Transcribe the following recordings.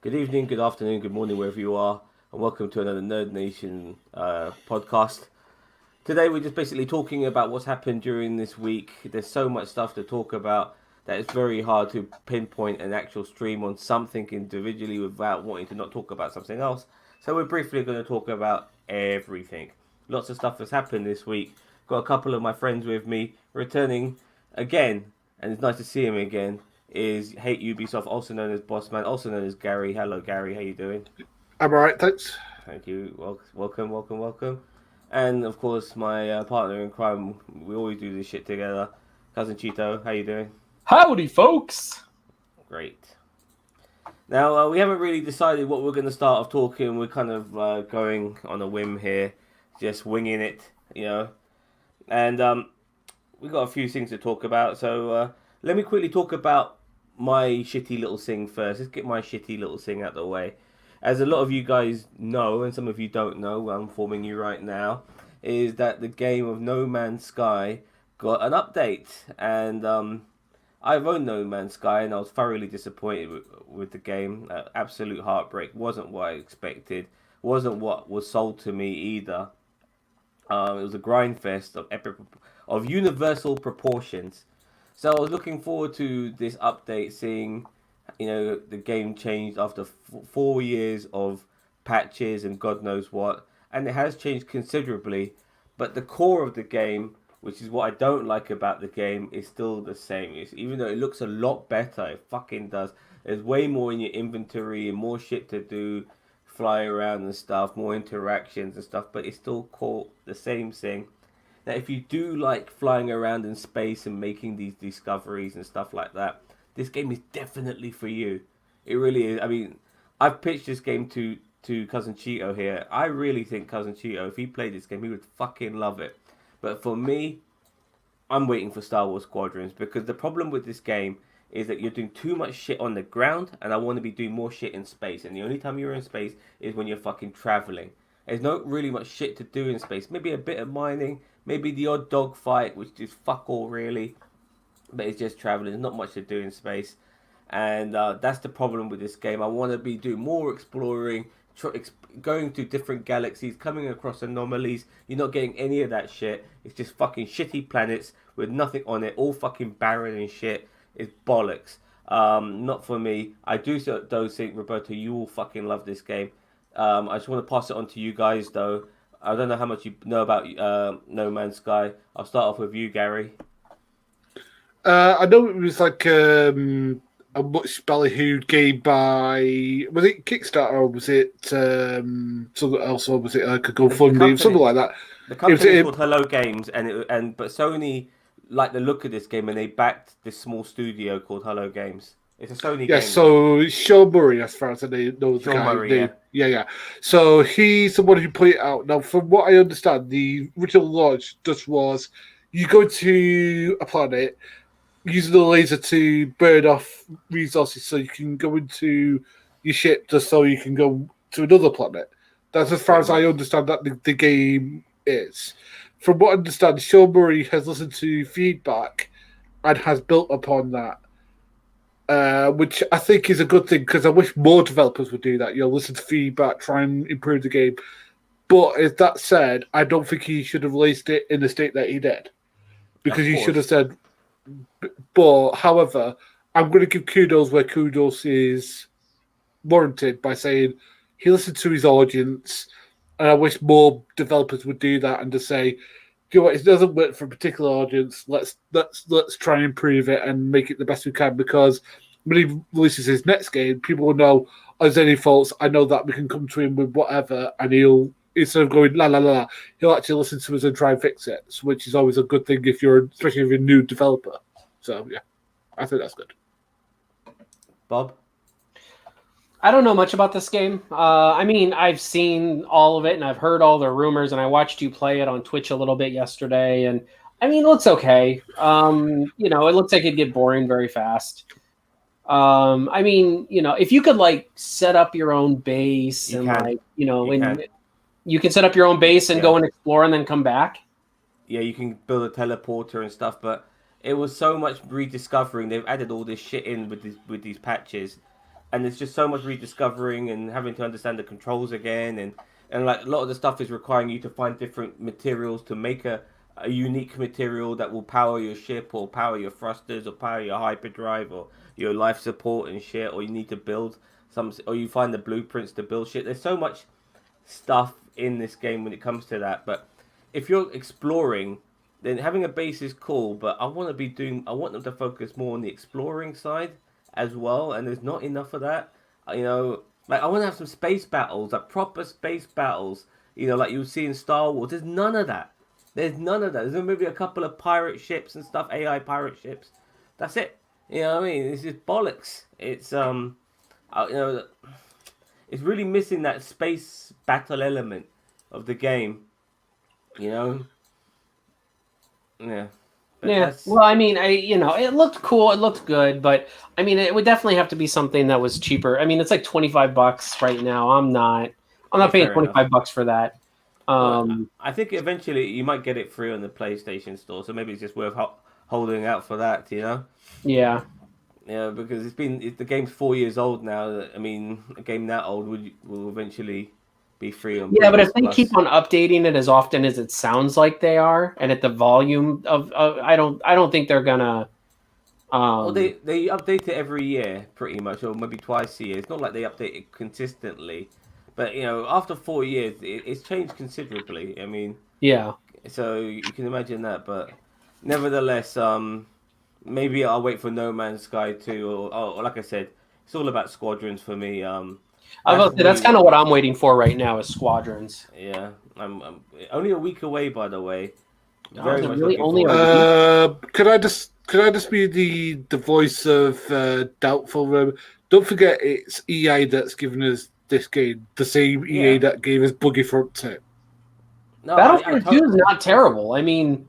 Good evening, good afternoon, good morning, wherever you are, and welcome to another Nerd Nation podcast. Today, we're just basically talking about what's happened during this week. There's so much stuff to talk about that it's very hard to pinpoint an actual stream on something individually without wanting to not talk about something else. So, we're briefly going to talk about everything. Lots of stuff has happened this week. Got a couple of my friends with me returning again, and it's nice to see him again. Is Hate Ubisoft, also known as Bossman, also known as Gary. Hello, Gary. How you doing? I'm alright, thanks. Thank you. Welcome. And of course, my partner in crime. We always do this shit together. Cousin Cheeto, how you doing? Howdy, folks. Great. Now we haven't really decided what we're going to start off talking. We're kind of going on a whim here, just winging it, you know. And we got a few things to talk about. So let me quickly talk about my shitty little thing first. Let's get my shitty little thing out of the way. As a lot of you guys know, and some of you don't know, I'm informing you right now, is that the game of No Man's Sky got an update. And I've owned No Man's Sky, and I was thoroughly disappointed with the game. Absolute heartbreak. Wasn't what I expected. Wasn't what was sold to me either. It was a grind fest of universal proportions. So I was looking forward to this update, seeing, you know, the game changed after 4 years of patches and God knows what, and it has changed considerably. But the core of the game, which is what I don't like about the game, is still the same. Even though it looks a lot better, it fucking does. There's way more in your inventory and more shit to do, fly around and stuff, more interactions and stuff. But it's still called the same thing. That if you do like flying around in space and making these discoveries and stuff like that, this game is definitely for you. It really is. I mean, I've pitched this game to Cousin Cheeto here. I really think Cousin Cheeto, if he played this game, he would fucking love it. But for me, I'm waiting for Star Wars Squadrons, because the problem with this game is that you're doing too much shit on the ground, and I want to be doing more shit in space. And the only time you're in space is when you're fucking traveling. There's not really much shit to do in space. Maybe a bit of mining, maybe the odd dog fight, which is fuck all really. But it's just traveling. There's not much to do in space. And that's the problem with this game. I want to be doing more exploring, going to different galaxies, coming across anomalies. You're not getting any of that shit. It's just fucking shitty planets with nothing on it, all fucking barren and shit. It's bollocks. Not for me. I do though think, Roberto, you will fucking love this game. I just want to pass it on to you guys though. I don't know how much you know about No Man's Sky. I'll start off with you, Gary. I know it was like a much ballyhooed game by, was it Kickstarter or was it something else, or was it like a GoFundMe, something like that? The company is called Hello Games, but Sony liked the look of this game and they backed this small studio called Hello Games. It's a Sony game. Yeah, so Sean Murray, as far as I know, the guy. Murray, yeah. So he's the one who put it out. Now, from what I understand, the original launch just was you go to a planet using a laser to burn off resources so you can go into your ship just so you can go to another planet. That's as far as I understand that the game is. From what I understand, Sean Murray has listened to feedback and has built upon that. Which I think is a good thing, because I wish more developers would do that. Listen to feedback, try and improve the game. But as that said, I don't think he should have released it in the state that he did, because he should have said. But however, I'm going to give kudos where kudos is warranted by saying he listened to his audience, and I wish more developers would do that and just say, you know what, it doesn't work for a particular audience. Let's try and improve it and make it the best we can, because when he releases his next game, people will know, oh, there's any faults, I know that we can come to him with whatever, and he'll, instead of going la la la, he'll actually listen to us and try and fix it, which is always a good thing especially if you're a new developer. So yeah, I think that's good. Bob? I don't know much about this game. I mean, I've seen all of it and I've heard all the rumors, and I watched you play it on Twitch a little bit yesterday. And I mean, it looks okay. It looks like it'd get boring very fast. I mean, if you could like set up your own base you can set up your own base and go and explore and then come back. Yeah, you can build a teleporter and stuff, but it was so much rediscovering. They've added all this shit in with these patches. and there's just so much rediscovering and having to understand the controls again, and like a lot of the stuff is requiring you to find different materials to make a unique material that will power your ship or power your thrusters or power your hyperdrive or your life support and shit, or you need to build some, or you find the blueprints to build shit. There's so much stuff in this game when it comes to that. But if you're exploring, then having a base is cool, but I want them to focus more on the exploring side as well, and there's not enough of that. You know, like I want to have some space battles, like proper space battles, you know, like you see in Star Wars. There's none of that. There's none of that. There's maybe a couple of pirate ships and stuff, AI pirate ships. That's it. You know what I mean? It's just bollocks. It's you know, it's really missing that space battle element of the game. You know? Yeah. But Yeah. Well, I mean, it looked cool. It looked good, but I mean, it would definitely have to be something that was cheaper. I mean, it's like $25 right now. I'm not paying $25 for that. I think eventually you might get it free on the PlayStation Store, so maybe it's just worth holding out for that. You know? Yeah. Yeah, because the game's 4 years old now. I mean, a game that old will eventually be free on. Yeah, but if they Plus. keep on updating it as often as it sounds like they are, and at the volume of I don't think they're gonna. Well, they update it every year, pretty much, or maybe twice a year. It's not like they update it consistently, but you know, after 4 years, it's changed considerably. I mean, yeah. So you can imagine that, but nevertheless, maybe I'll wait for No Man's Sky 2, or like I said, it's all about Squadrons for me. That's kind of what I'm waiting for right now is Squadrons. Yeah, I'm only a week away, by the way. Very much really only could I just be the voice of Doubtful? Don't forget, it's EA that's given us this game, the same EA that gave us Buggy Front 2. No, Battlefront 2 is not terrible. I mean,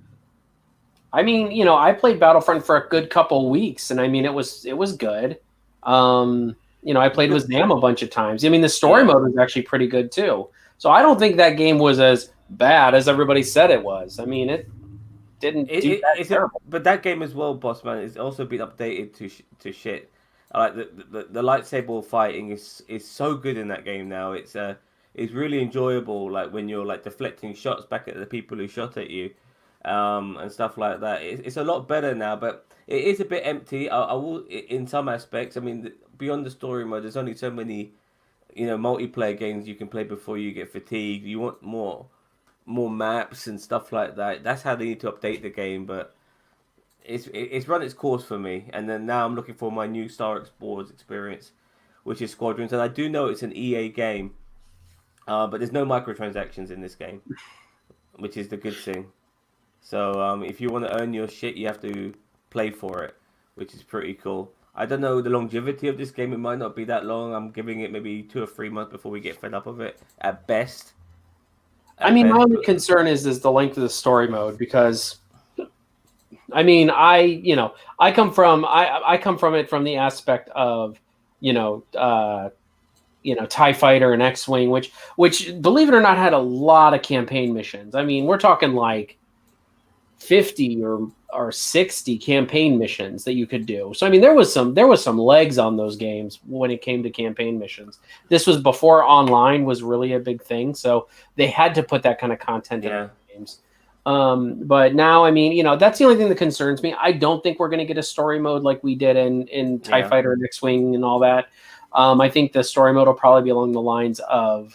you know, I played Battlefront for a good couple weeks, and I mean, it was good. You know, I played with Nam a bunch of times. I mean, the story mode was actually pretty good too. So I don't think that game was as bad as everybody said it was. I mean, it didn't do that terrible. But that game as well, boss man, is also been updated to shit. Like the lightsaber fighting is so good in that game now. It's really enjoyable. Like when you're like deflecting shots back at the people who shot at you, and stuff like that. It's a lot better now, but it is a bit empty. I will in some aspects. I mean, beyond the story mode, there's only so many, you know, multiplayer games you can play before you get fatigued. You want more maps and stuff like that. That's how they need to update the game, but it's run its course for me. And then now I'm looking for my new Star Wars experience, which is Squadrons. And I do know it's an EA game, but there's no microtransactions in this game, which is the good thing. So if you want to earn your shit, you have to play for it, which is pretty cool. I don't know the longevity of this game. It might not be that long. I'm giving it maybe 2 or 3 months before we get fed up of it at best. My only concern is the length of the story mode, because I mean, I come from it from the aspect of, TIE Fighter and X-Wing, which believe it or not had a lot of campaign missions. I mean, we're talking like 50 or 60 campaign missions that you could do. So I mean, there was some legs on those games when it came to campaign missions. This was before online was really a big thing, so they had to put that kind of content in the games. But now, I mean, that's the only thing that concerns me. I don't think we're going to get a story mode like we did in TIE Fighter and X-Wing and all that. I think the story mode will probably be along the lines of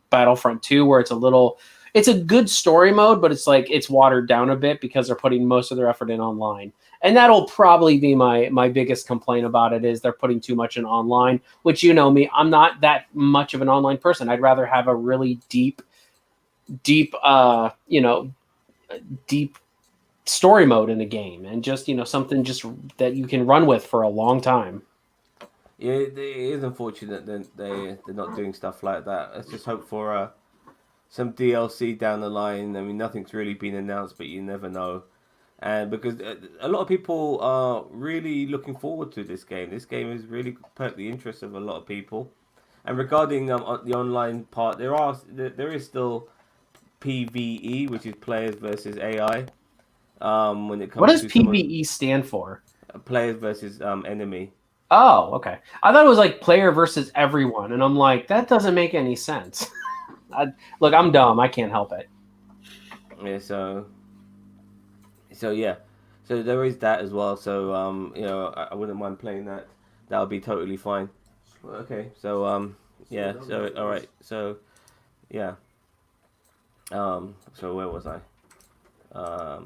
Battlefront 2, where it's a good story mode, but it's watered down a bit because they're putting most of their effort in online. And that'll probably be my biggest complaint about it, is they're putting too much in online, which, you know me, I'm not that much of an online person. I'd rather have a really deep story mode in a game, and just, something just that you can run with for a long time. Yeah, it is unfortunate that they're not doing stuff like that. Let's just hope for some DLC down the line. I mean, nothing's really been announced, but you never know. And because a lot of people are really looking forward to this game. This game has really perked the interest of a lot of people. And regarding the online part, there is still PvE, which is players versus AI. When it comes, what does PvE stand for? Players versus enemy. Oh, okay. I thought it was like player versus everyone, and I'm like, that doesn't make any sense. Look, I'm dumb. I can't help it. Yeah, so yeah, so there is that as well. So I wouldn't mind playing that. That would be totally fine. Okay, so yeah, so all right, so yeah, so where was I? I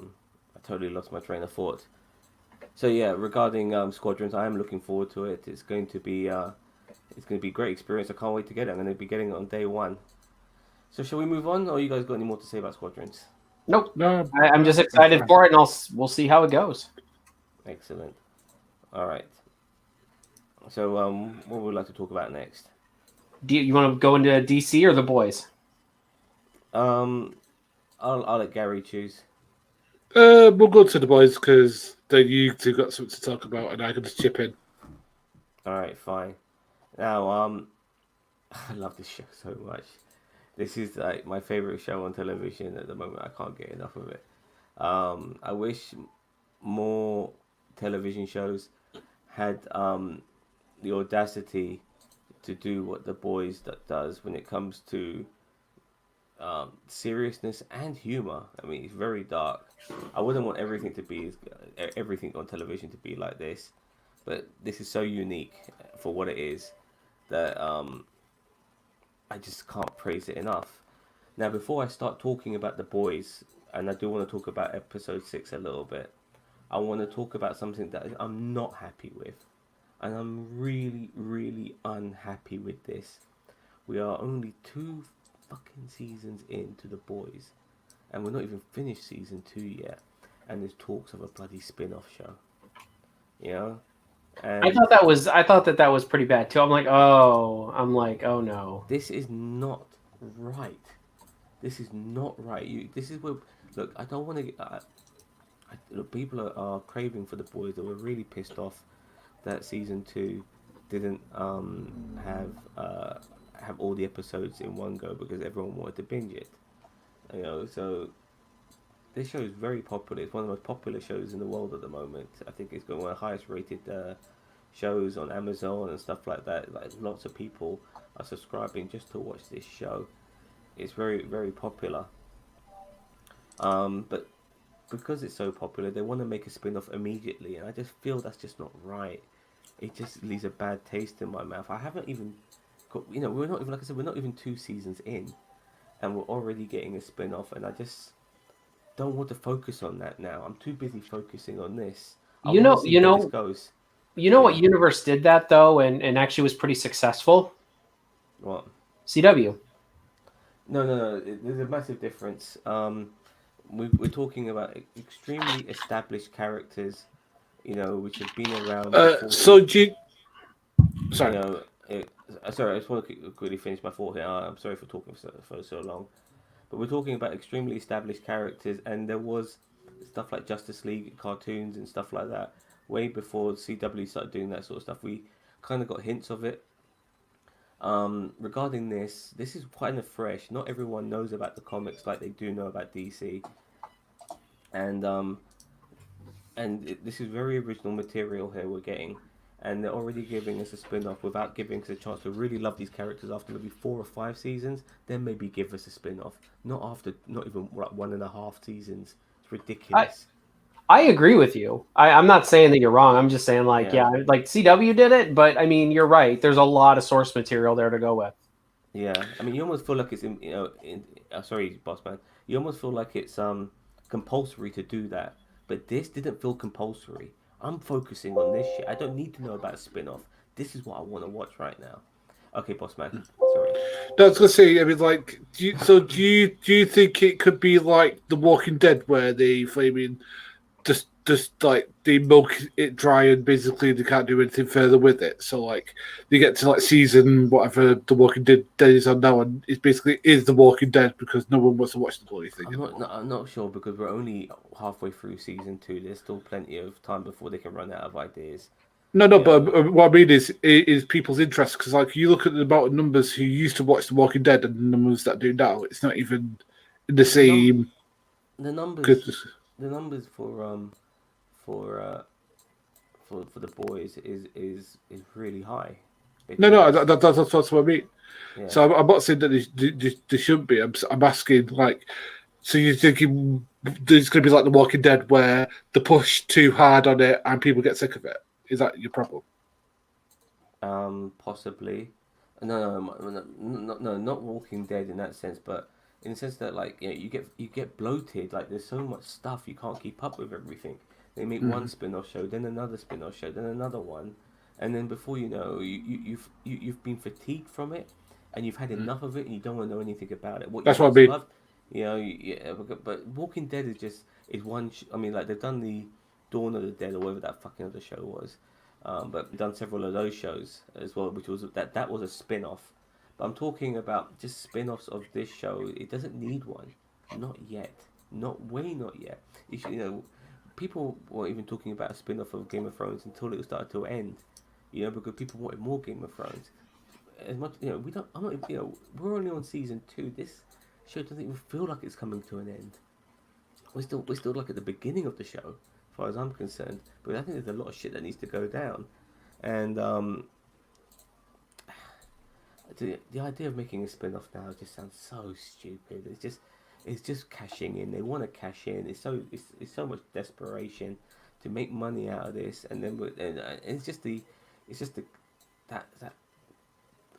totally lost my train of thought. So yeah, regarding Squadrons, I am looking forward to it. It's going to be a great experience. I can't wait to get it. I'm going to be getting it on day one. So shall we move on, or you guys got any more to say about Squadrons? Nope. No, I'm just excited for it, and we'll see how it goes. Excellent. All right. So what would we like to talk about next? Do you want to go into DC or the boys? Um, I'll let Gary choose. we'll go to the boys because then you two got something to talk about, and I can just chip in. All right, fine. Now I love this show so much. This is like my favorite show on television at the moment. I can't get enough of it. I wish more television shows had the audacity to do what the boys does when it comes to seriousness and humor. I mean, it's very dark. I wouldn't want everything on television to be like this, but this is so unique for what it is that I just can't praise it enough. Now, before I start talking about the boys, and I do want to talk about episode 6 a little bit, I want to talk about something that I'm not happy with. And I'm really, really unhappy with this. We are only 2 fucking seasons into the boys. And we're not even finished season 2 yet. And there's talks of a bloody spin-off show. You know? And I thought that was pretty bad too. I'm like, oh no. this is not right. This is not right. This is where, look, I don't want to get, look, people are craving for the boys. They were really pissed off that season 2 didn't have all the episodes in one go because everyone wanted to binge it. So this show is very popular. It's one of the most popular shows in the world at the moment. I think it's got one of the highest rated shows on Amazon and stuff like that. Like lots of people are subscribing just to watch this show. It's very, very popular. But because it's so popular, they want to make a spin-off immediately, and I just feel that's just not right. It just leaves a bad taste in my mouth. I haven't even got, we're not even, like I said, we're not even 2 seasons in, and we're already getting a spin-off, and I just don't want to focus on that now. I'm too busy focusing on this. I want to see where this goes. You know what universe did that though, and actually was pretty successful? What? CW. No. There's a massive difference. We're talking about extremely established characters, which have been around. So do you... Sorry. Sorry, I just want to quickly finish my thought here. I'm sorry for talking for so long. But we're talking about extremely established characters, and there was stuff like Justice League cartoons and stuff like that way before CW started doing that sort of stuff. We kind of got hints of it. Regarding this is kind of fresh. Not everyone knows about the comics like they do know about DC, and this is very original material here we're getting, and they're already giving us a spin-off without giving us a chance to really love these characters after maybe 4 or 5 seasons. Then maybe give us a spin-off. Not even like 1.5 seasons. It's ridiculous. I agree with you. I'm not saying that you're wrong. I'm just saying like CW did it, but I mean you're right. There's a lot of source material there to go with. Yeah, I mean you almost feel like it's sorry, boss man. You almost feel like it's compulsory to do that, but this didn't feel compulsory. I'm focusing on this shit. I don't need to know about a spin-off. This is what I want to watch right now. Okay, boss man. Sorry. No, I was gonna say. I mean, like, do you think it could be like The Walking Dead, where they flaming just like they milk it dry and basically they can't do anything further with it. So like they get to like season whatever The Walking Dead is on now, and it basically is The Walking Dead because no one wants to watch the bloody thing. I'm not sure because we're only halfway through season 2. There's still plenty of time before they can run out of ideas. No, but what I mean is people's interest, because like you look at the amount of numbers who used to watch The Walking Dead and the numbers that do now, it's not even in the same. The numbers for for the boys is really high. No, that's what I mean. Yeah. So I'm not saying that they shouldn't be. I'm asking, like, so you're thinking there's going to be like The Walking Dead where they push too hard on it and people get sick of it? Is that your problem? Possibly. No, not Walking Dead in that sense, but in the sense that like you get bloated. Like there's so much stuff you can't keep up with everything. They make one spin-off show, then another spin-off show, then another one, and then before you know, you've been fatigued from it, and you've had enough of it, and you don't want to know anything about it. That's what I mean. Loved, yeah, but Walking Dead is one. I mean, like they've done the Dawn of the Dead or whatever that fucking other show was. But done several of those shows as well, which was that was a spin-off. But I'm talking about just spin-offs of this show. It doesn't need one, not yet, not yet. People weren't even talking about a spin-off of Game of Thrones until it started to end. Because people wanted more Game of Thrones. As much we don't. I'm not. We're only on season 2. This show doesn't even feel like it's coming to an end. We're still like at the beginning of the show. As far as I'm concerned, but I think there's a lot of shit that needs to go down, and the idea of making a spin-off now just sounds so stupid. It's just cashing in. They want to cash in. It's so much desperation to make money out of this, and then it's just that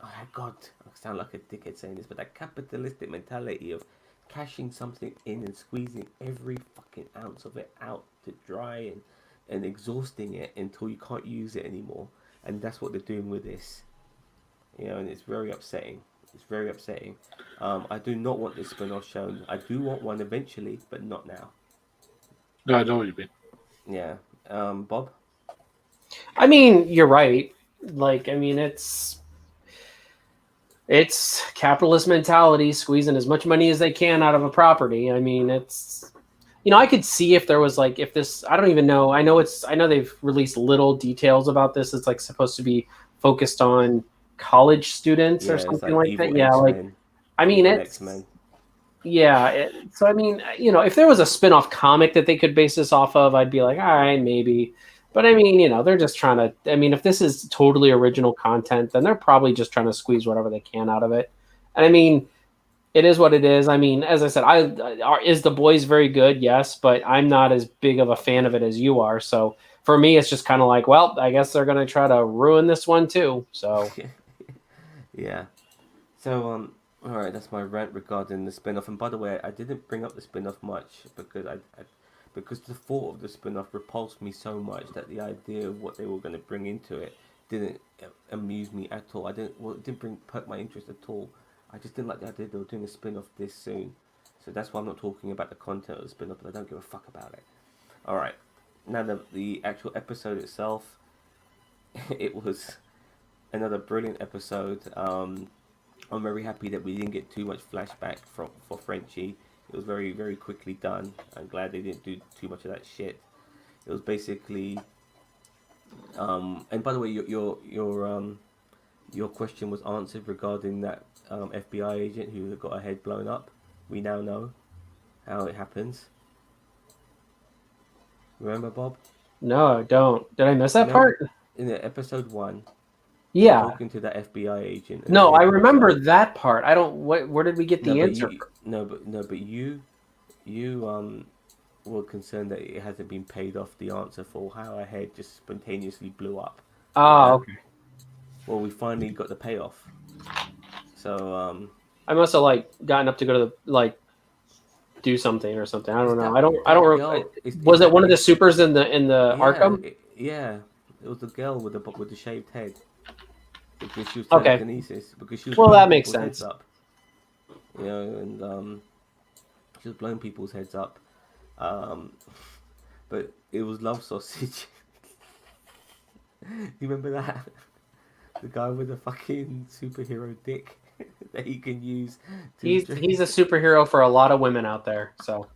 oh God, I sound like a dickhead saying this, but that capitalistic mentality of cashing something in and squeezing every fucking ounce of it out to dry and exhausting it until you can't use it anymore. And that's what they're doing with this. And it's very upsetting. It's very upsetting. I do not want this spin-off show. I do want one eventually, but not now. No, I know what you mean. Yeah. Bob? I mean, you're right. Like, I mean, it's capitalist mentality, squeezing as much money as they can out of a property. I mean, it's, I could see if there was like, if this, I don't even know. I know they've released little details about this. It's like supposed to be focused on college students or something like that. Yeah. Like, I mean, X-Men. Yeah. So, I mean, if there was a spin-off comic that they could base this off of, I'd be like, all right, maybe. But I mean, they're just trying to, if this is totally original content, then they're probably just trying to squeeze whatever they can out of it. And I mean, it is what it is. I mean, as I said, is The Boys very good? Yes, but I'm not as big of a fan of it as you are. So for me, it's just kind of like, well, I guess they're going to try to ruin this one too. So. Yeah. So, all right, that's my rant regarding the spin-off. And by the way, I didn't bring up the spin-off much because because the thought of the spin-off repulsed me so much that the idea of what they were going to bring into it didn't amuse me at all. It didn't perk my interest at all. I just didn't like the idea they were doing a spin-off this soon. So that's why I'm not talking about the content of the spin-off, but I don't give a fuck about it. Alright, now the actual episode itself, it was another brilliant episode. I'm very happy that we didn't get too much flashback for Frenchie. It was very, very quickly done. I'm glad they didn't do too much of that shit. It was basically, and by the way, your question was answered regarding that FBI agent who got her head blown up. We now know how it happens. Remember, Bob? No, I don't. Did I miss that part? In the episode 1. Yeah. Talking to that FBI agent. No, I remember that part. I don't. Where did we get the answer? But you were concerned that it hasn't been paid off the answer for how her head just spontaneously blew up. Oh, okay. Well, we finally got the payoff. So I must have gotten up to go to the do something or something. I don't know. I don't. Was it one of the supers in the Arkham? It was the girl with the shaved head. Because she was telekinesis. Because she was that makes sense. Up. And she was blowing people's heads up. But it was Love Sausage. You remember that? The guy with the fucking superhero dick that he can use. He's a superhero for a lot of women out there. So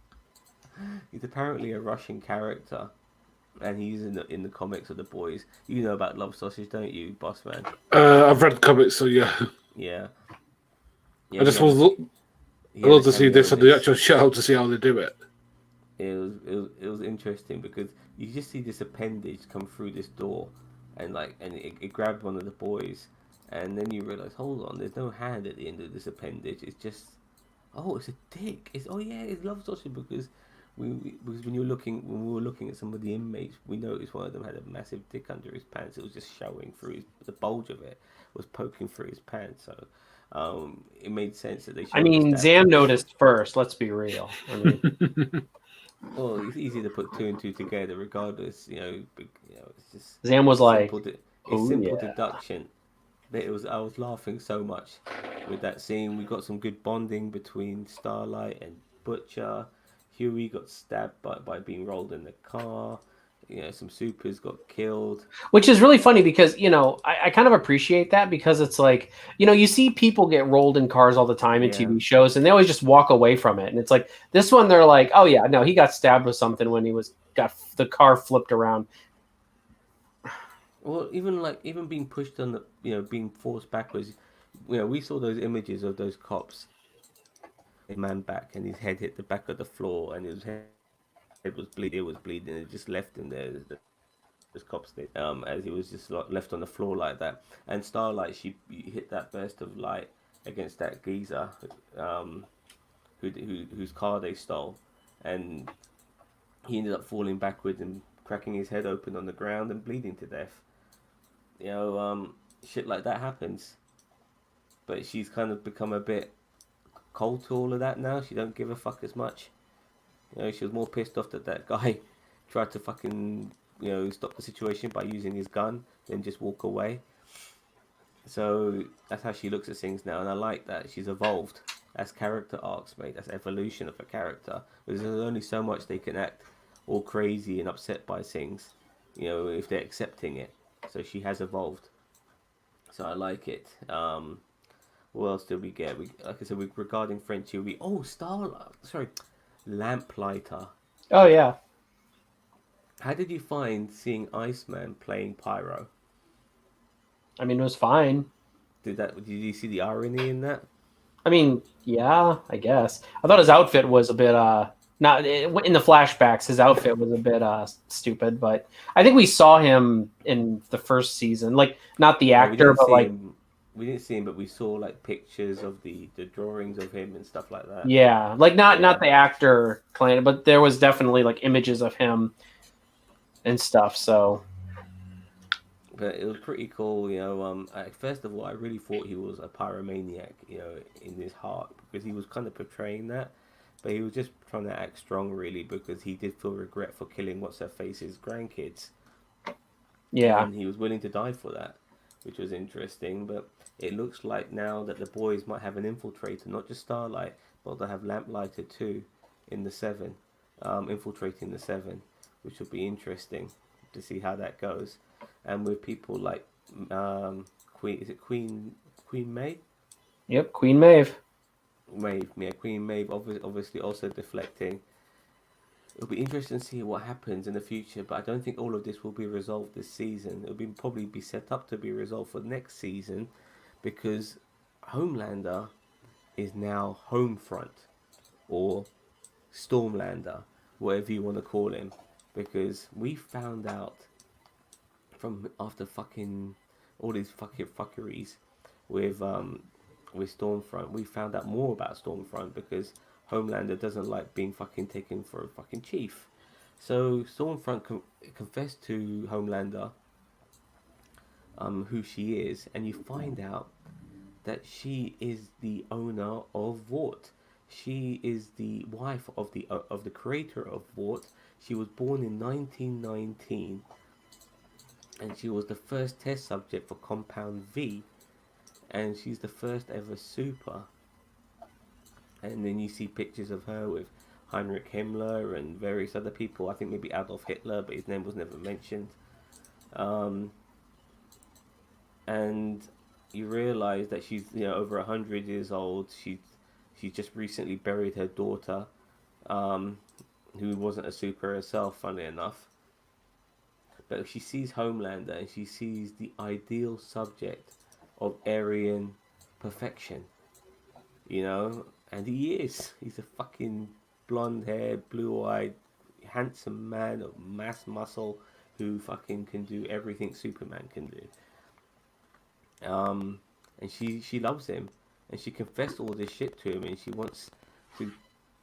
he's apparently a Russian character. And he's in the comics of The Boys. You know about Love Sausage, don't you, boss man? I've read the comics, so yeah. Yeah. I just I'd love to see this on the actual show to see how they do it. it was interesting because you just see this appendage come through this door, and it grabbed one of the boys, and then you realize, hold on, there's no hand at the end of this appendage. It's just, oh, it's a dick. It's, oh yeah, it's love sausage because because when we were looking at some of the inmates, we noticed one of them had a massive dick under his pants. It was just showing through the bulge of it was poking through his pants. So it made sense that they should. I mean, Zam noticed first. Let's be real. I mean, Well, it's easy to put two and two together, regardless. It's just Zam was like, it's "Oh simple yeah." deduction. But I was laughing so much with that scene. We got some good bonding between Starlight and Butcher. Huey got stabbed by being rolled in the car. Some supers got killed. Which is really funny because, I kind of appreciate that because it's like, you see people get rolled in cars all the time in TV shows and they always just walk away from it. And it's like this one, they're like, oh yeah, no, he got stabbed with something when he got the car flipped around. Well, even being pushed on being forced backwards. We saw those images of those cops. A man back and his head hit the back of the floor and his head was bleeding. It was bleeding. It just left him there. As cops did, as he was just left on the floor like that. And Starlight, she hit that burst of light against that geezer, whose car they stole, and he ended up falling backwards and cracking his head open on the ground and bleeding to death. Shit like that happens. But she's kind of become a bit cold to all of that now. She don't give a fuck as much. She was more pissed off that guy tried to fucking stop the situation by using his gun than just walk away. So that's how she looks at things now, and I like that she's evolved. That's character arcs, mate. That's evolution of a character. Because there's only so much they can act all crazy and upset by things, if they're accepting it. So she has evolved. So I like it. What else did we get? Like I said, regarding Frenchie, Lamplighter. Oh yeah. How did you find seeing Iceman playing Pyro? I mean, it was fine. Did you see the irony in that? I mean, yeah, I guess. I thought his outfit was a bit not in the flashbacks. His outfit was a bit stupid, but I think we saw him in the first season, like not the actor, but like we didn't see him, but we saw like pictures of the drawings of him and stuff like that. Yeah, like not the actor playing, but there was definitely like images of him and stuff. So, but it was pretty cool, first of all, I really thought he was a pyromaniac, in his heart, because he was kind of portraying that, but he was just trying to act strong, really, because he did feel regret for killing what's her face's grandkids. Yeah, and he was willing to die for that, which was interesting. But it looks like now that the boys might have an infiltrator, not just Starlight, but they'll have Lamplighter too in the 7, infiltrating the 7, which will be interesting to see how that goes. And with people like Queen Maeve? Yep, Queen Maeve. Queen Maeve obviously also deflecting. It'll be interesting to see what happens in the future, but I don't think all of this will be resolved this season. It'll probably be set up to be resolved for next season, because Homelander is now Homefront, or Stormlander, whatever you want to call him, because we found out from after fucking all these fucking fuckeries with Stormfront, we found out more about Stormfront because Homelander doesn't like being fucking taken for a fucking chief. So Stormfront confessed to Homelander who she is, and you find out that she is the owner of Vought. She is the wife of the creator of Vought. She was born in 1919, and she was the first test subject for Compound V, and she's the first ever super. And then you see pictures of her with Heinrich Himmler and various other people. I think maybe Adolf Hitler, but his name was never mentioned. And you realise that she's over 100 years old. She's just recently buried her daughter, who wasn't a super herself, funnily enough. But she sees Homelander and she sees the ideal subject of Aryan perfection, and he is. He's a fucking blonde-haired, blue-eyed handsome man of mass muscle who fucking can do everything Superman can do. And she loves him, and she confessed all this shit to him, and she wants to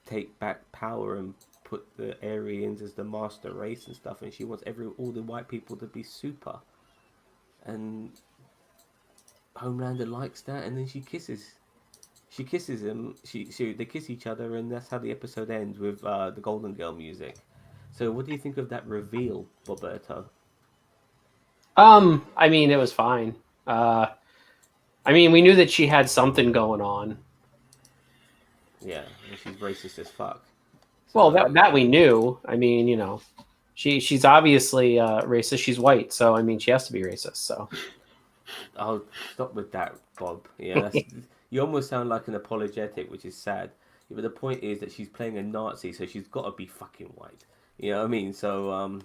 take back power and put the Aryans as the master race and stuff, and she wants all the white people to be super. And Homelander likes that, and then she kisses him. They kiss each other, and that's how the episode ends with the Golden Girl music. So, what do you think of that reveal, Roberto? I mean, it was fine. I mean, we knew that she had something going on. Yeah, and she's racist as fuck. So, Well, that we knew. I mean, you know, she's obviously racist. She's white, so I mean, she has to be racist. So I'll stop with that, Bob. Yeah, you almost sound like an apologetic, which is sad. Yeah, but the point is that she's playing a Nazi, so she's got to be fucking white. You know what I mean? So,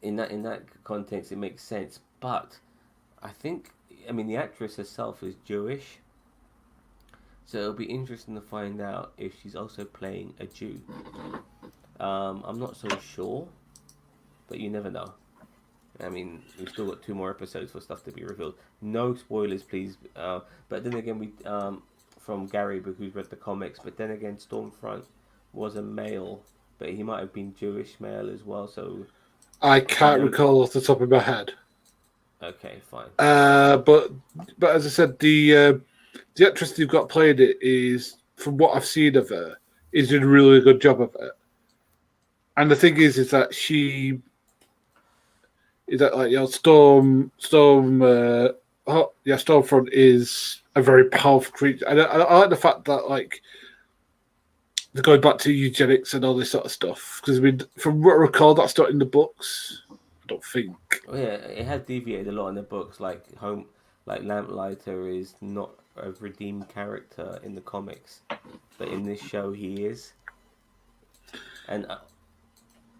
in that context, it makes sense. But I mean, the actress herself is Jewish, so it'll be interesting to find out if she's also playing a Jew. I'm not so sure, but you never know. I mean, we've still got 2 more episodes for stuff to be revealed. No spoilers, please. But then again, we from Gary, who's read the comics. But then again, Stormfront was a male, but he might have been Jewish male as well. So I can't recall off the top of my head. Okay, fine. But as I said, the actress you've got playing it is, from what I've seen of her, is doing a really good job of it. And the thing is that she is that like Stormfront is a very powerful creature, and I like the fact that like they're going back to eugenics and all this sort of stuff, because I mean, from what I recall, that's not in the books. I don't think. Oh yeah, it has deviated a lot in the books. Like Lamplighter is not a redeemed character in the comics, but in this show he is. And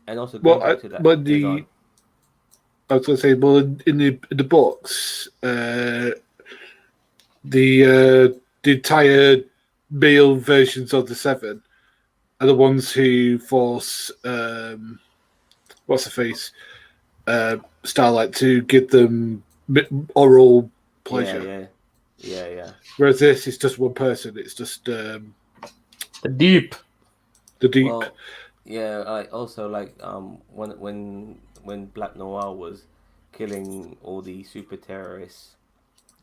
also going back to that. But I was going to say, well, in the books, the entire male versions of the Seven are the ones who force what's the face Starlight to give them oral pleasure. Yeah. Whereas this is just one person. It's just the Deep. Well, yeah. I also like when Black Noir was killing all the super terrorists,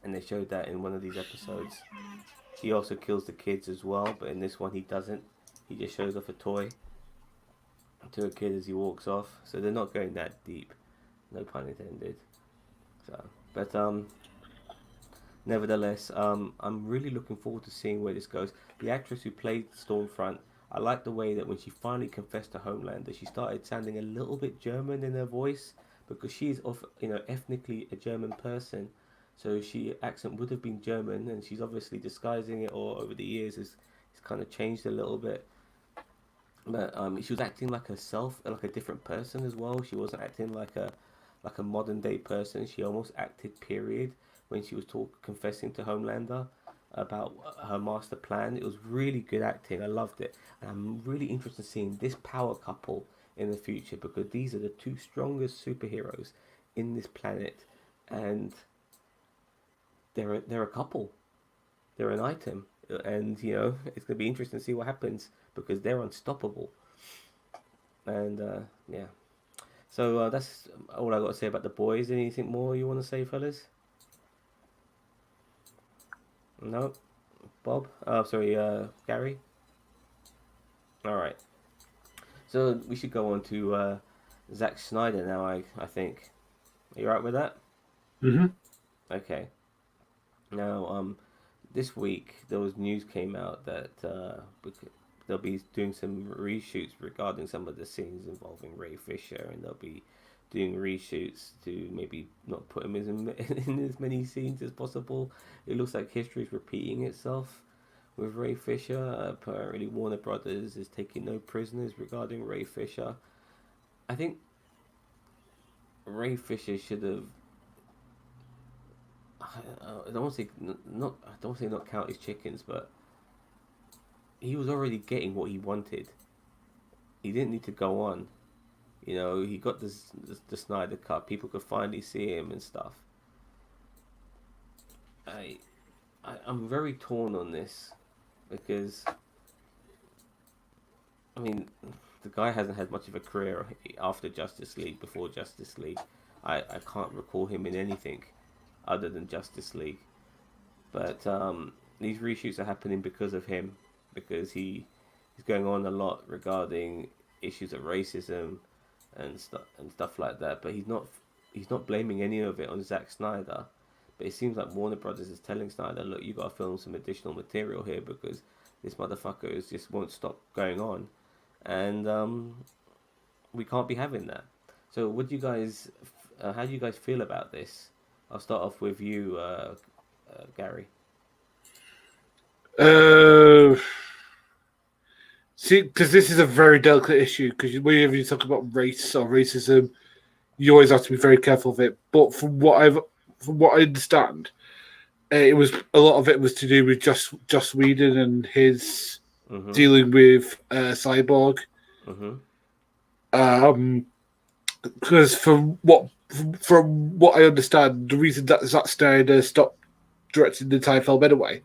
and they showed that in one of these episodes. He also kills the kids as well, but in this one he doesn't. He just shows off a toy to a kid as he walks off. So they're not going that deep. No pun intended. So, but nevertheless, I'm really looking forward to seeing where this goes. The actress who played Stormfront, I like the way that when she finally confessed to Homelander, she started sounding a little bit German in her voice, because she's ethnically a German person, so she accent would have been German, and she's obviously disguising it, or over the years it's kind of changed a little bit. But she was acting like herself, like a different person as well. She wasn't acting like a modern day person. She almost acted period when she was confessing to Homelander about her master plan. It was really good acting. I loved it. And I'm really interested in seeing this power couple in the future, because these are the 2 strongest superheroes in this planet, and they're a couple. They're an item, and it's going to be interesting to see what happens, because they're unstoppable. And yeah, so that's all I got to say about the boys. Anything more you want to say, fellas? No, Bob. Oh, sorry, Gary. All right. So we should go on to Zack Snyder now. I think. Are you right with that? Mm-hmm. Okay. Now, this week there was news came out that they'll be doing some reshoots regarding some of the scenes involving Ray Fisher, and they'll be doing reshoots to maybe not put him in as many scenes as possible. It looks like history is repeating itself with Ray Fisher. Apparently, Warner Brothers is taking no prisoners regarding Ray Fisher. I think Ray Fisher should have. I don't want to say not count his chickens, but he was already getting what he wanted. he didn't need to go on. You know, he got the Snyder cut. People could finally see him and stuff. I, I'm very torn on this because I mean, the guy hasn't had much of a career after Justice League. Before Justice League, I can't recall him in anything other than Justice League. But these reshoots are happening because of him, because he's going on a lot regarding issues of racism and stuff like that. But he's not blaming any of it on Zack Snyder. But it seems like Warner Brothers is telling Snyder, look, you got to film some additional material here because this motherfucker just won't stop going on, and we can't be having that. So, what do you guys? How do you guys feel about this? I'll start off with you, Gary. See, because this is a very delicate issue. Because whenever you talk about race or racism, you always have to be very careful of it. But from what I understand, it was a lot of it was to do with Joss Whedon and his dealing with Cyborg. Because from what I understand, the reason that Zack Snyder stopped directing the entire film anyway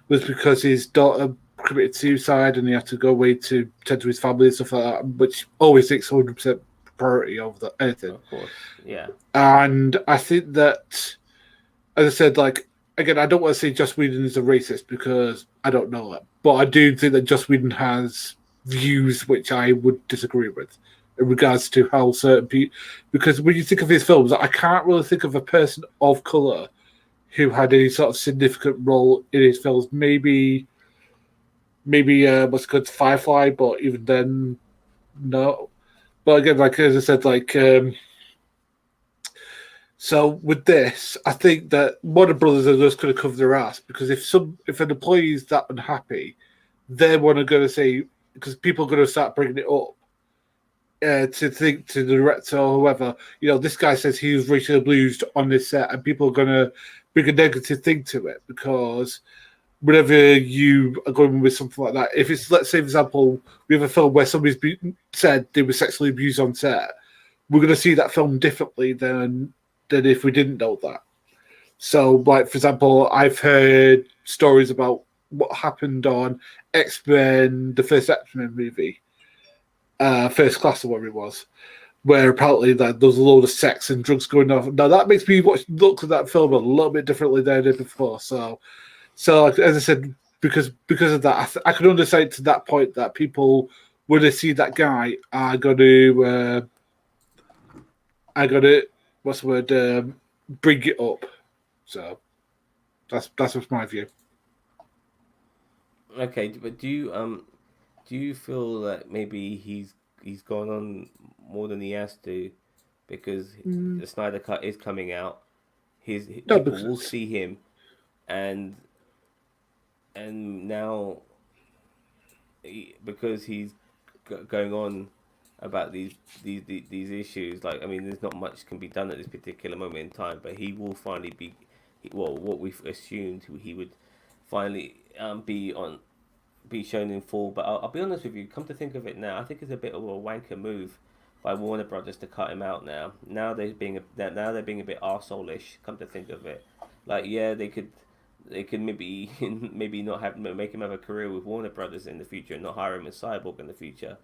was because his daughter committed suicide and he had to go away to tend to his family and stuff like that, which always takes 100% priority over anything. Of course, yeah. And I think that, as I said, like, again, I don't want to say Joss Whedon is a racist because I don't know that. But I do think that Joss Whedon has views which I would disagree with in regards to how certain people... Because when you think of his films, I can't really think of a person of colour who had any sort of significant role in his films. Maybe what's good, Firefly, but even then, no. But again, like as I said, like... So with this, I think that Warner Brothers are just going to cover their ass because if an employee is that unhappy, they're going to say, because people are going to start bringing it up to think to the director or whoever, this guy says he was racially abused on this set, and people are going to bring a negative thing to it because whenever you are going with something like that, if it's, let's say, for example, we have a film where somebody's said they were sexually abused on set, we're going to see that film differently than if we didn't know that. So, like, for example, I've heard stories about what happened on X-Men, the first X-Men movie, First Class or whatever it was, where apparently that there was a load of sex and drugs going on. Now, that makes me look at that film a little bit differently than I did before. So like, as I said, because of that, I could understand to that point that people, when they see that guy, are going to... what's the word? Bring it up. So that's what's my view. Okay, but do you feel that maybe he's gone on more than he has to because the Snyder Cut is coming out? People will see him, and now because he's going on about these issues, like, I mean, there's not much can be done at this particular moment in time, but he will finally be, well, what we've assumed he would finally be shown in full. But I'll be honest with you, come to think of it now, I think it's a bit of a wanker move by Warner Brothers to cut him out now. Now they're being a bit arsehole-ish, come to think of it. Like, yeah, they could maybe not make him have a career with Warner Brothers in the future and not hire him as Cyborg in the future.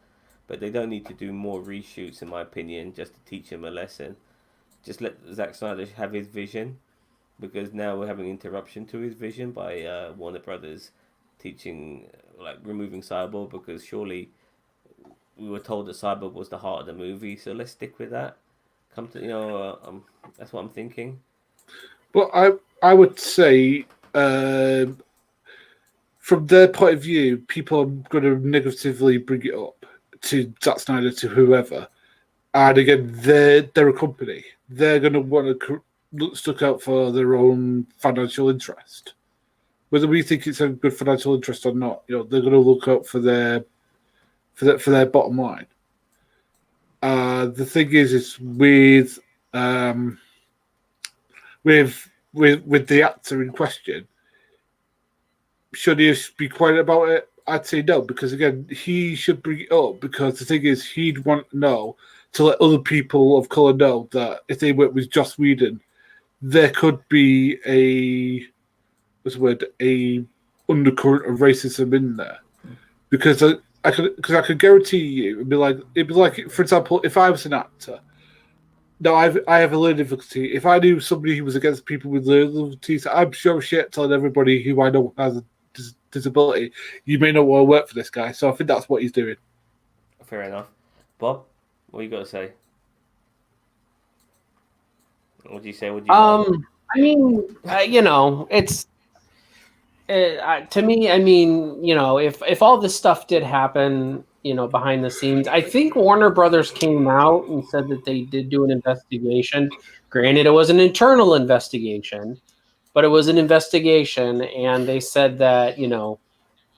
But they don't need to do more reshoots, in my opinion, just to teach him a lesson. Just let Zack Snyder have his vision, because now we're having interruption to his vision by Warner Brothers removing Cyborg, because surely we were told that Cyborg was the heart of the movie, so let's stick with that. That's what I'm thinking. Well, I would say, from their point of view, people are going to negatively bring it up to Zack Snyder, to whoever. And again, they're a company. They're going to want to look out for their own financial interest. Whether we think it's a good financial interest or not, they're going to look out for their bottom line. The thing is with the actor in question, should he be quiet about it? I'd say no, because again, he should bring it up, because the thing is, he'd want to know, to let other people of colour know that if they work with Joss Whedon, there could be a undercurrent of racism in there. Because I could guarantee you, it'd be like, for example, if I was an actor. No, I have a learning difficulty. If I knew somebody who was against people with learning difficulties, I'm sure shit telling everybody who I know has a disability, you may not want to work for this guy. So I think that's what he's doing. Fair enough. Bob, what you got to say? What do you say? What do you got? I mean, it's to me. I mean, if all this stuff did happen, behind the scenes, I think Warner Brothers came out and said that they did do an investigation. Granted, it was an internal investigation, but it was an investigation, and they said that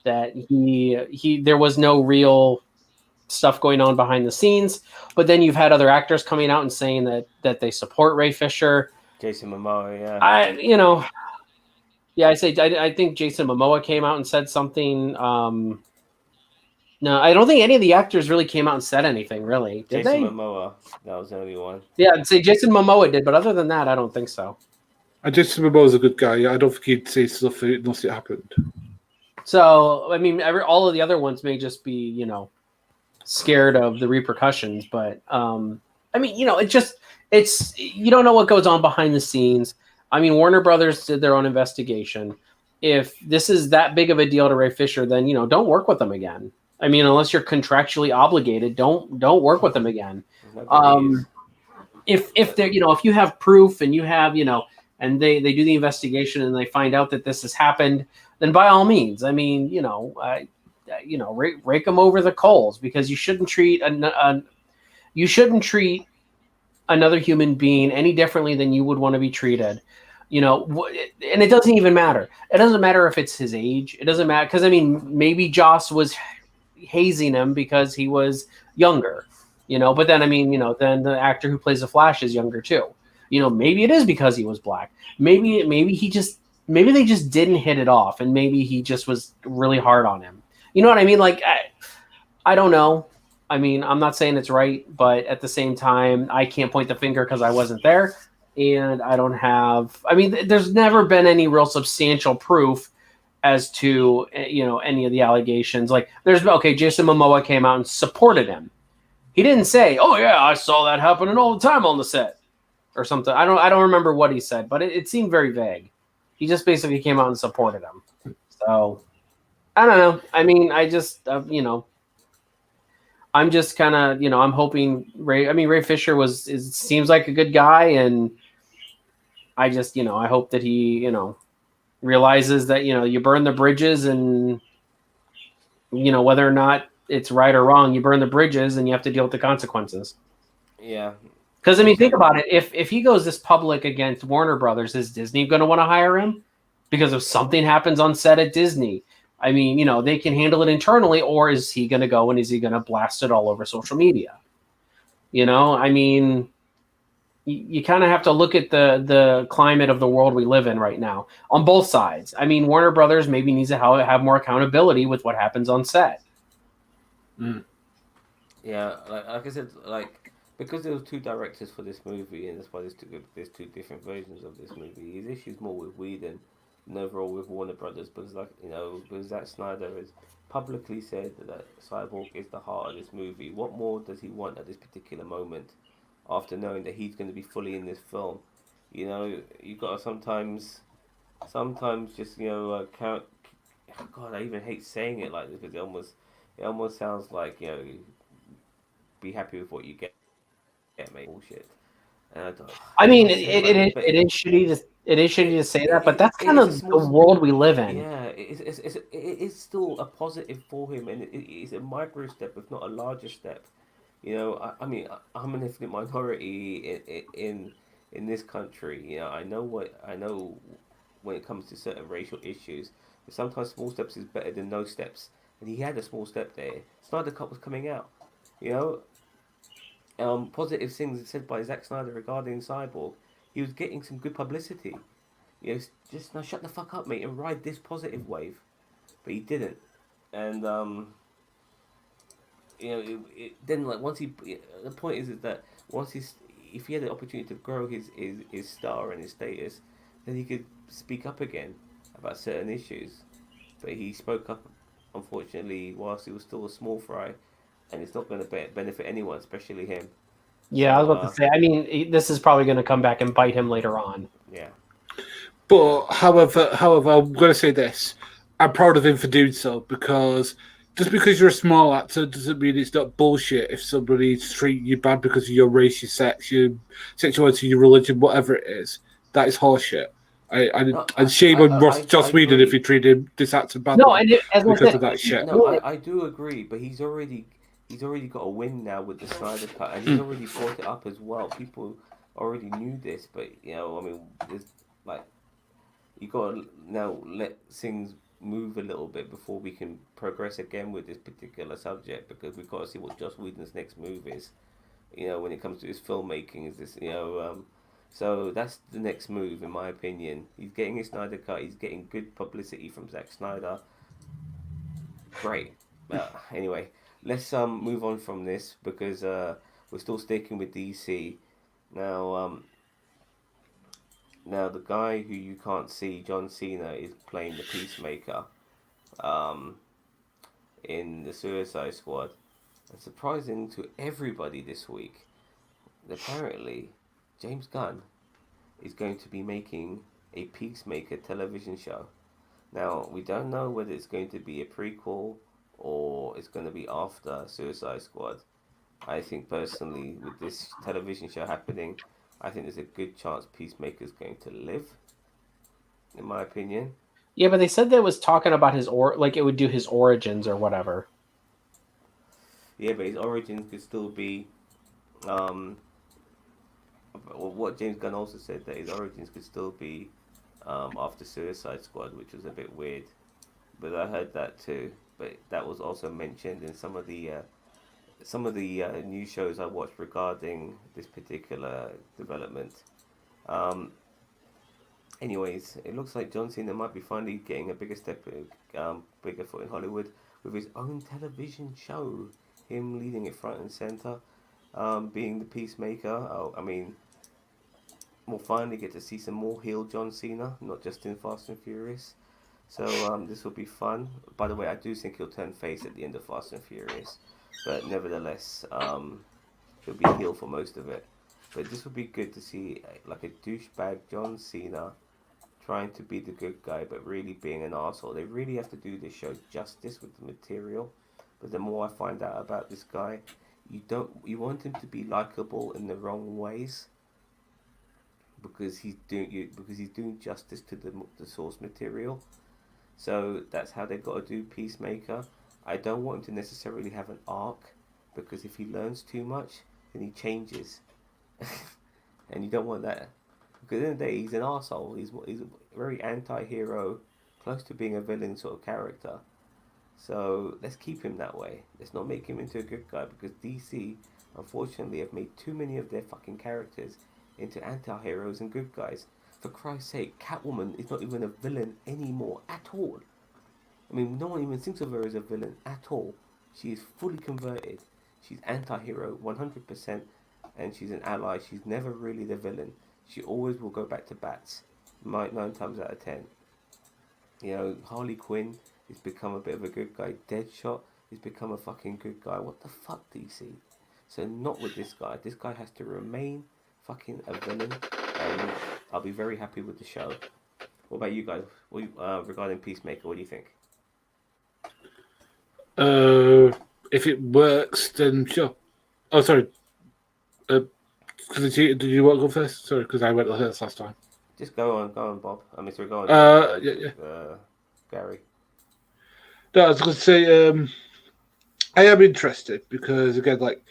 that he there was no real stuff going on behind the scenes. But then you've had other actors coming out and saying that they support Ray Fisher. Jason Momoa, yeah. I think Jason Momoa came out and said something. No, I don't think any of the actors really came out and said anything, really. Did Jason they? Momoa, that was the only one. Yeah, I'd say Jason Momoa did, but other than that, I don't think so. And Jason Momoa's a good guy. I don't think he'd say stuff unless it happened. So, I mean, all of the other ones may just be, scared of the repercussions. But, I mean, it's you don't know what goes on behind the scenes. I mean, Warner Brothers did their own investigation. If this is that big of a deal to Ray Fisher, then, don't work with them again. I mean, unless you're contractually obligated, don't work with them again. If they're, if you have proof and you have, and they do the investigation and they find out that this has happened, then by all means, I mean, rake them over the coals, because you shouldn't treat another human being any differently than you would want to be treated. And it doesn't even matter. It doesn't matter if it's his age. It doesn't matter, because I mean, maybe Joss was hazing him because he was younger, but then I mean, then the actor who plays the Flash is younger too. Maybe it is because he was black. Maybe they just didn't hit it off, and maybe he just was really hard on him. You know what I mean? Like, I don't know. I mean, I'm not saying it's right, but at the same time, I can't point the finger because I wasn't there, and I don't have. I mean, there's never been any real substantial proof as to any of the allegations. Like, Jason Momoa came out and supported him. He didn't say, "Oh yeah, I saw that happening all the time on the set," or something. I don't remember what he said, but it seemed very vague. He just basically came out and supported him. So I don't know. I mean, I just I'm just kind of I'm hoping Ray Fisher seems like a good guy, and I just I hope that he realizes that you burn the bridges, and whether or not it's right or wrong, you burn the bridges and you have to deal with the consequences. Yeah. Because I mean, think about it. If he goes this public against Warner Brothers, is Disney going to want to hire him? Because if something happens on set at Disney, I mean, they can handle it internally, or is he going to go and is he going to blast it all over social media? I mean, you kind of have to look at the climate of the world we live in right now on both sides. I mean, Warner Brothers maybe needs to have more accountability with what happens on set. Yeah, like I said, because there was two directors for this movie, and that's why there's two different versions of this movie. His issue's more with Whedon than overall with Warner Brothers, because Zack Snyder has publicly said that Cyborg is the heart of this movie. What more does he want at this particular moment, after knowing that he's going to be fully in this film? You got to sometimes just count. God, I even hate saying it like this, because it almost sounds like be happy with what you get, mate. Bullshit. I mean, it is shitty to say that, but that's kind of the world we live in. Yeah, it's still a positive for him, and it's a micro step, if not a larger step. I mean, I'm an ethnic minority in this country. I know when it comes to certain racial issues. Sometimes small steps is better than no steps, and he had a small step there. Snyder Cut was coming out. Positive things said by Zack Snyder regarding Cyborg. He was getting some good publicity. Just now shut the fuck up, mate, and ride this positive wave. But he didn't. and then like once the point is that once if he had the opportunity to grow his star and his status, then he could speak up again about certain issues. But he spoke up, unfortunately, whilst he was still a small fry, and it's not going to benefit anyone, especially him. Yeah, I was about to say. I mean, this is probably going to come back and bite him later on. Yeah. But however, I'm going to say this: I'm proud of him for doing so, because just because you're a small actor doesn't mean it's not bullshit if somebody's treating you bad because of your race, your sex, your sexuality, your religion, whatever it is. That is horseshit. And shame on Joss Whedon if he treated this actor badly. No, and because of that shit. No, I do agree, but he's already got a win now with the Snyder cut, and he's already brought it up as well. People already knew this, but I mean, there's like you got to now let things move a little bit before we can progress again with this particular subject, because we've got to see what Joss Whedon's next move is. When it comes to his filmmaking, is this so that's the next move, in my opinion. He's getting his Snyder cut. He's getting good publicity from Zack Snyder. Great. Anyway, let's move on from this, because we're still sticking with DC. Now, the guy who you can't see, John Cena, is playing the Peacemaker in the Suicide Squad. And surprising to everybody this week, apparently James Gunn is going to be making a Peacemaker television show. Now, we don't know whether it's going to be a prequel or it's going to be after Suicide Squad. I think personally, with this television show happening, I think there's a good chance Peacemaker's going to live, in my opinion. Yeah, but they said that was talking about like it would do his origins or whatever. Yeah, but his origins could still be what James Gunn also said, that his origins could still be after Suicide Squad, which was a bit weird. But I heard that too. But that was also mentioned in some of the news shows I watched regarding this particular development. Anyways, it looks like John Cena might be finally getting a bigger bigger foot in Hollywood with his own television show. Him leading it front and center, being the Peacemaker. I mean, we'll finally get to see some more heel John Cena, not just in Fast and Furious. So this will be fun. By the way, I do think he'll turn face at the end of Fast and Furious, but nevertheless, he'll be heel for most of it. But this would be good to see, like a douchebag John Cena trying to be the good guy, but really being an arsehole. They really have to do this show justice with the material. But the more I find out about this guy, you want him to be likable in the wrong ways, because he's doing justice to the source material. So that's how they've got to do Peacemaker. I don't want him to necessarily have an arc, because if he learns too much, then he changes. And you don't want that. Because at the end of the day, he's an arsehole. He's a very anti-hero, close to being a villain sort of character. So let's keep him that way. Let's not make him into a good guy, because DC, unfortunately, have made too many of their fucking characters into anti-heroes and good guys. For Christ's sake, Catwoman is not even a villain anymore at all. I mean, no one even thinks of her as a villain at all. She is fully converted. She's anti-hero 100%, and she's an ally. She's never really the villain. She always will go back to bats, 9 times out of 10. Harley Quinn has become a bit of a good guy. Deadshot has become a fucking good guy. What the fuck, DC? So not with this guy. This guy has to remain fucking a villain, and I'll be very happy with the show. What about you guys? Regarding Peacemaker, what do you think? If it works, then sure. Oh, sorry. Did you want to go first? Sorry, because I went first last time. Just go on, Bob. I mean, sorry, go on. Yeah. Gary. No, I was going to say, I am interested because, again, like,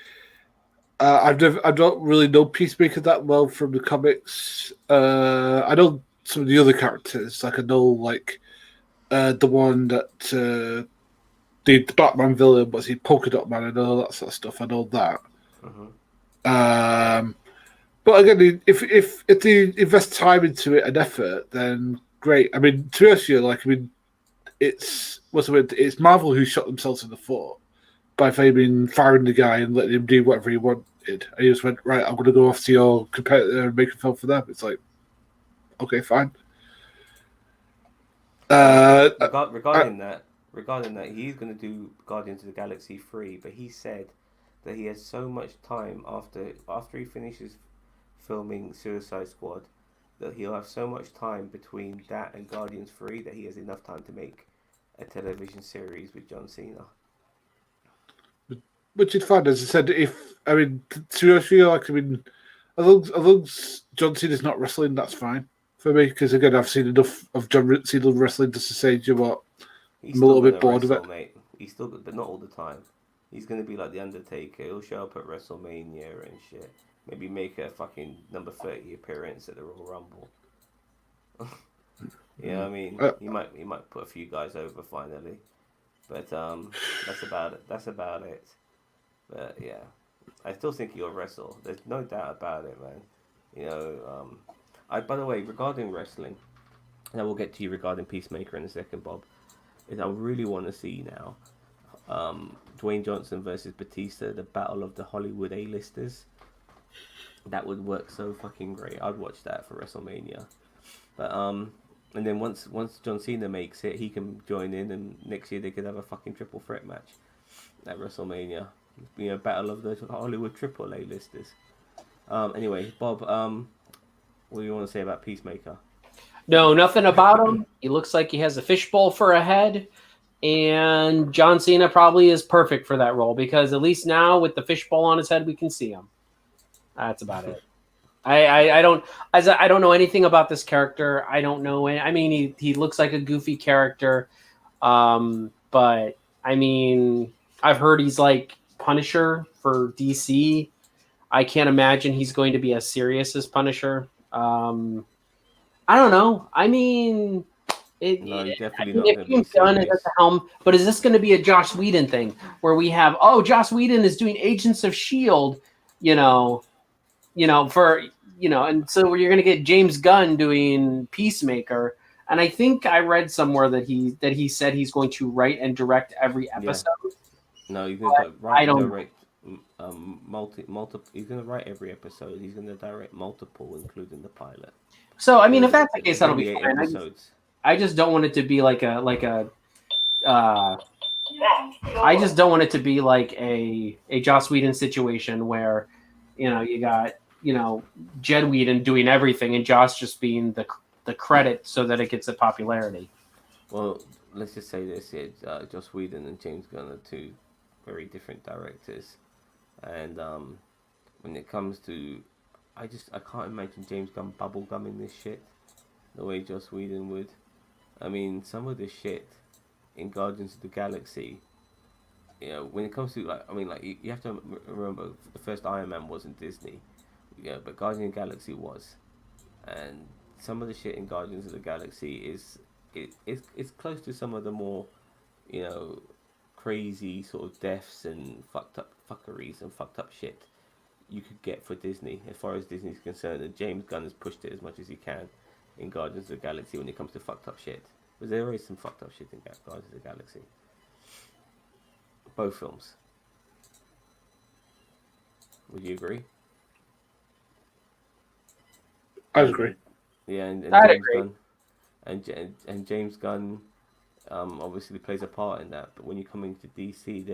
I don't really know Peacemaker that well from the comics. I know some of the other characters, like I know, like, the one that the Batman villain was he Polka Dot Man and all that sort of stuff. I know that. Mm-hmm. But again, if they invest time into it and effort, then great. I mean, to be honest with you, like, I mean, it's it's Marvel who shot themselves in the foot by firing the guy and letting him do whatever he wanted. And he just went, right, I'm going to go off to your competitor and make a film for them. It's like, okay, fine. Regarding that, he's going to do Guardians of the Galaxy 3, but he said that he has so much time after he finishes filming Suicide Squad that he'll have so much time between that and Guardians 3 that he has enough time to make a television series with John Cena. Which is fine, as I said. To be honest with you, as long as John Cena's not wrestling, that's fine for me. Because again, I've seen enough of John Cena wrestling just to say, you know what, I'm a little bit bored of it. Mate. He's still good, but not all the time. He's going to be like the Undertaker. He'll show up at WrestleMania and shit. Maybe make a fucking number 30 appearance at the Royal Rumble. You know what I mean? He might put a few guys over finally, but that's about it. But yeah, I still think he'll wrestle. There's no doubt about it, man. You know, by the way, regarding wrestling, and I will get to you regarding Peacemaker in a second, Bob. Is I really want to see now, Dwayne Johnson versus Batista, the battle of the Hollywood A-listers. That would work so fucking great. I'd watch that for WrestleMania. But and then once John Cena makes it, he can join in, and next year they could have a fucking triple threat match at WrestleMania. You know, battle of the Hollywood triple A-listers. Anyway, Bob, what do you want to say about Peacemaker? No, nothing about him. He looks like he has a fishbowl for a head, and John Cena probably is perfect for that role because at least now with the fishbowl on his head, we can see him. That's about it. I don't know anything about this character. I don't know. I mean, he looks like a goofy character, but I mean, I've heard he's like Punisher for DC. I can't imagine he's going to be as serious as Punisher. I don't know. I mean, definitely not. If James Gunn is at the helm, but is this going to be a Joss Whedon thing where we have Joss Whedon is doing Agents of S.H.I.E.L.D., and so you're going to get James Gunn doing Peacemaker, and I think I read somewhere that he said he's going to write and direct every episode. Yeah. No, he's going to write and direct he's going to write every episode. He's going to direct multiple, including the pilot. So I mean, if that's the case, that'll be fine. Episodes. I just don't want it to be like a. I just don't want it to be like a Joss Whedon situation where, you got Jed Whedon doing everything and Joss just being the credit so that it gets the popularity. Well, let's just say this: Joss Whedon and James Gunn are two very different directors, and when it comes to, I can't imagine James Gunn bubblegumming this shit the way Joss Whedon would. I mean, some of the shit in Guardians of the Galaxy, when it comes to you have to remember the first Iron Man wasn't Disney, but Guardians of the Galaxy was, and some of the shit in Guardians of the Galaxy is close to some of the more, crazy sort of deaths and fucked up fuckeries and fucked up shit you could get for Disney as far as Disney's concerned, and James Gunn has pushed it as much as he can in Guardians of the Galaxy when it comes to fucked up shit. Because there is some fucked up shit in Guardians of the Galaxy. Both films. Would you agree? I agree. Yeah, and I'd James agree. Gunn, and James Gunn, obviously plays a part in that. But when you come into DC,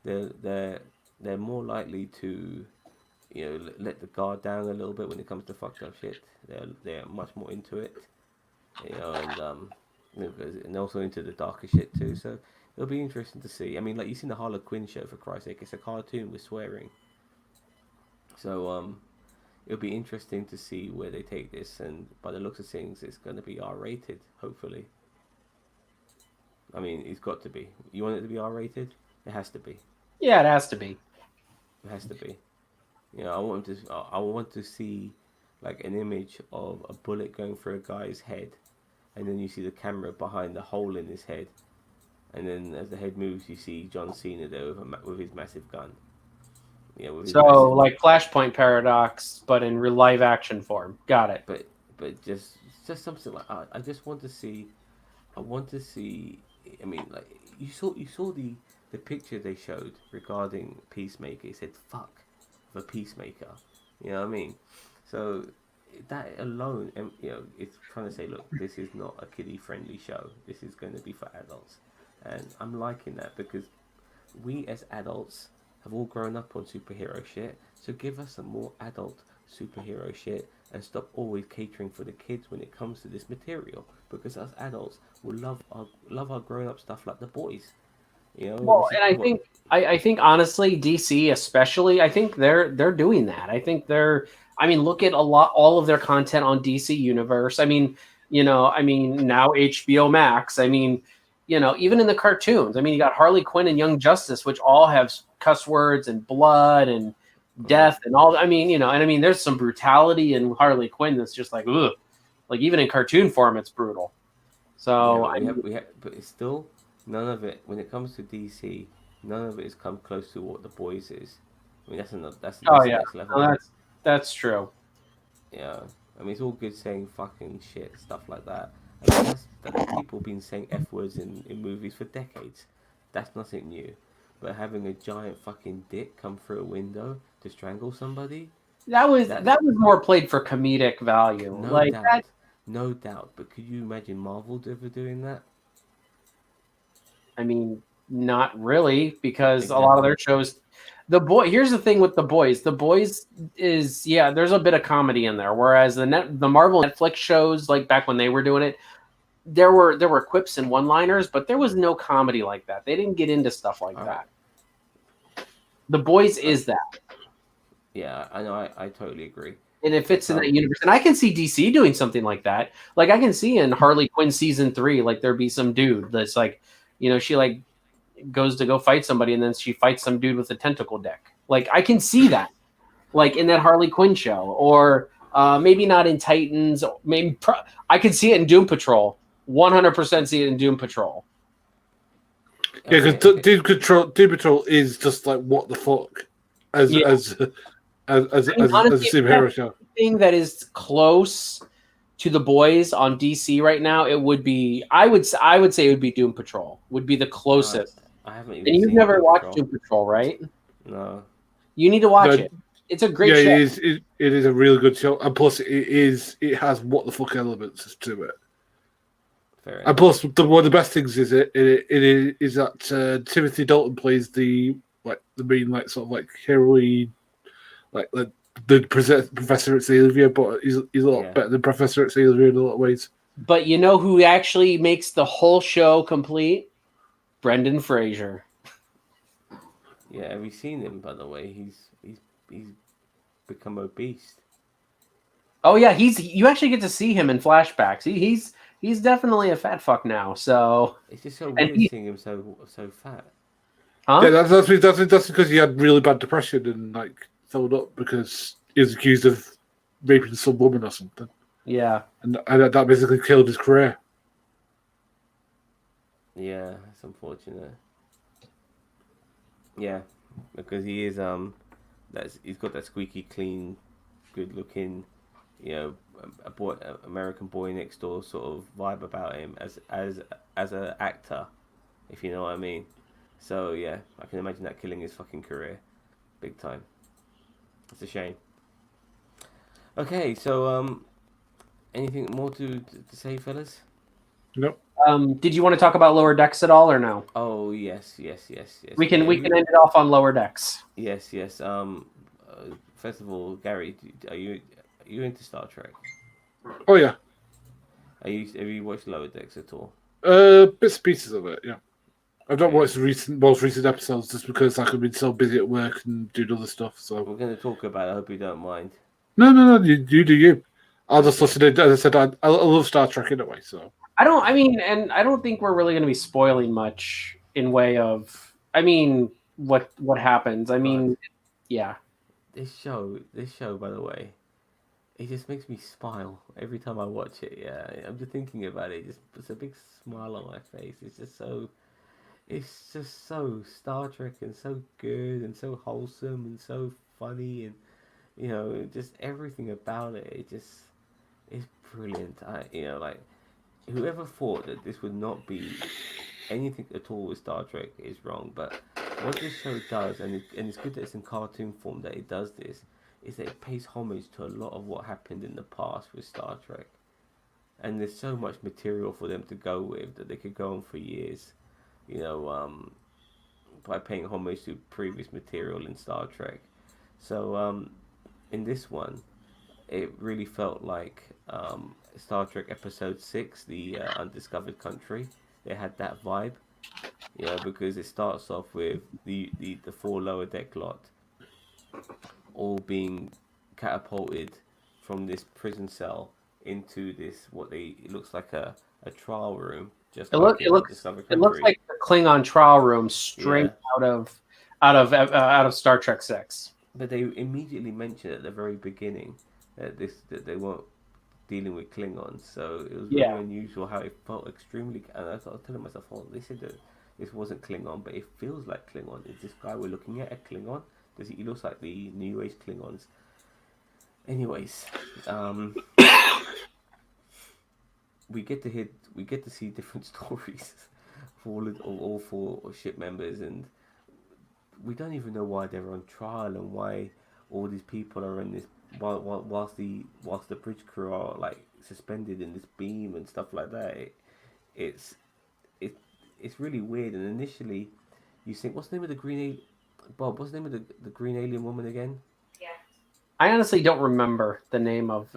they're more likely to, let the guard down a little bit when it comes to fucked up shit. They're much more into it, and also into the darker shit too. So it'll be interesting to see. I mean, like, you've seen the Harlequin show, for Christ's sake. It's a cartoon with swearing. So it'll be interesting to see where they take this. And by the looks of things, it's going to be R-rated, hopefully. I mean, it's got to be. You want it to be R-rated? It has to be. Yeah, it has to be. It has to be. I want to see like an image of a bullet going through a guy's head, and then you see the camera behind the hole in his head, and then as the head moves, you see John Cena there with his massive gun. Like Flashpoint Paradox, but in real live action form. Got it. But just something like I just want to see. I want to see I mean, like you saw the picture they showed regarding Peacemaker. It said "fuck" for Peacemaker. You know what I mean? So that alone, it's trying to say, look, this is not a kiddie-friendly show. This is going to be for adults, and I'm liking that because we as adults have all grown up on superhero shit. So give us some more adult superhero shit and stop always catering for the kids when it comes to this material. Because us adults will love our grown up stuff like The Boys. Well, This is and I what. think I think honestly, DC especially, I think they're doing that. I think they're. I mean, look at all of their content on DC Universe. I mean, now HBO Max. I mean, even in the cartoons. I mean, you got Harley Quinn and Young Justice, which all have cuss words and blood and Mhm. death and all. I mean, and I mean, there's some brutality in Harley Quinn that's just like, ugh. Like even in cartoon form, it's brutal. Yeah, So but I mean, but it's still none of it. When it comes to DC, none of it has come close to what The Boys is. I mean, oh that's the yeah, next no, level. that's true. Yeah, I mean, it's all good saying fucking shit, stuff like that. I mean, that people have been saying f words in movies for decades. That's nothing new. But having a giant fucking dick come through a window to strangle somebody, that's That was more played for comedic value. no Like that. doubt, no doubt. But could you imagine Marvel ever doing that? I mean, not really, because a lot of Exactly. their shows. Here's the thing with the boys. The boys is there's a bit of comedy in there, whereas the Marvel Netflix shows, like back when they were doing it, there were quips and one liners, but there was no comedy like that. They didn't get into stuff like All right. that. The boys Uh, is that, yeah, I know. I totally agree. and it But fits in that universe. And I can see DC doing something like that. Like I can see in Harley Quinn season 3, like there be some dude that's like, she like goes to go fight somebody and then she fights some dude with a tentacle dick. Like I can see that, like in that Harley Quinn show, or maybe not in Titans. I could see it in Doom Patrol. 100% see it in Doom Patrol. Yeah, okay, because okay. Doom Patrol is just like what the fuck as Yeah, as I mean as a honestly, if you have superhero show. anything that is close to the boys on DC right now, it would be. I would say it would be Doom Patrol. Would be the Uh, closest. I haven't even And you've seen never Doom watched Patrol. Doom Patrol, right? No. You need to watch No, it. It's a yeah, great show. it is a really good show, and plus it has what the fuck elements to it. Fair And enough. plus, one of the best things is that Timothy Dalton plays the main sort of heroine, like the Professor Xavier, but he's a lot Yeah. better than Professor Xavier in a lot of ways. But you know who actually makes the whole show complete? Brendan Fraser. Yeah. Have you seen him, by the way? He's become obese. Oh yeah, you actually get to see him in flashbacks. He's definitely a fat fuck now. So It's just so and weird he seeing him so fat. Yeah, huh? that's because he had really bad depression and filled up because he was accused of raping some woman or something, Yeah. and that basically killed his career. Yeah, it's unfortunate. Yeah, because he is he's got that squeaky clean, good looking, American boy next door sort of vibe about him as an actor, if you know what I mean. So yeah, I can imagine that killing his fucking career, big time. It's a shame. Okay, so anything more to say, fellas? Nope. Did you want to talk about Lower Decks at all or no? Oh yes, yes, yes, yes. We Yeah, can end it off on Lower Decks. yes, yes. First of all, Gary, are you into Star Trek? Oh yeah, Have you watched Lower Decks at all? bits and pieces of it. Yeah, I've not Okay, watched the most recent episodes just because I've been so busy at work and doing other stuff. So we're going to talk about it. I hope you don't mind. no, you do you. I'll just Okay. listen. As I said, I love Star Trek anyway. So I mean, and I don't think we're really going to be spoiling much in way of. I mean, what happens? I But mean, yeah. this show, by the way, it just makes me smile every time I watch it. Yeah, I'm just thinking about it. It just puts a big smile on my face. It's just so Star Trek and so good and so wholesome and so funny and just everything about it. It just is brilliant. Like whoever thought that this would not be anything at all with Star Trek is wrong. But what this show does, and it's good that it's in cartoon form that it does this, is that it pays homage to a lot of what happened in the past with Star Trek. And there's so much material for them to go with that they could go on for years, by paying homage to previous material in Star Trek. So in this one, it really felt like Star Trek Episode 6, the Undiscovered Country. It had that vibe, because it starts off with the 4 lower deck lot all being catapulted from this prison cell into this it looks like a trial room. Just it looks like the Klingon trial room straight out of Star Trek 6. But they immediately mentioned at the very beginning that they weren't dealing with Klingons, so it was very unusual how it felt extremely. And I was telling myself, "Oh, they said that this wasn't Klingon, but it feels like Klingon. Is this guy we're looking at a Klingon? He looks like the New Age Klingons." Anyways, we get to see different stories for all 4 ship members, and we don't even know why they're on trial and why all these people are in this whilst the bridge crew are like suspended in this beam and stuff like that. It's really weird. And initially, you think, what's the name of the green Bob? What's the name of the green alien woman again? I honestly don't remember the name of.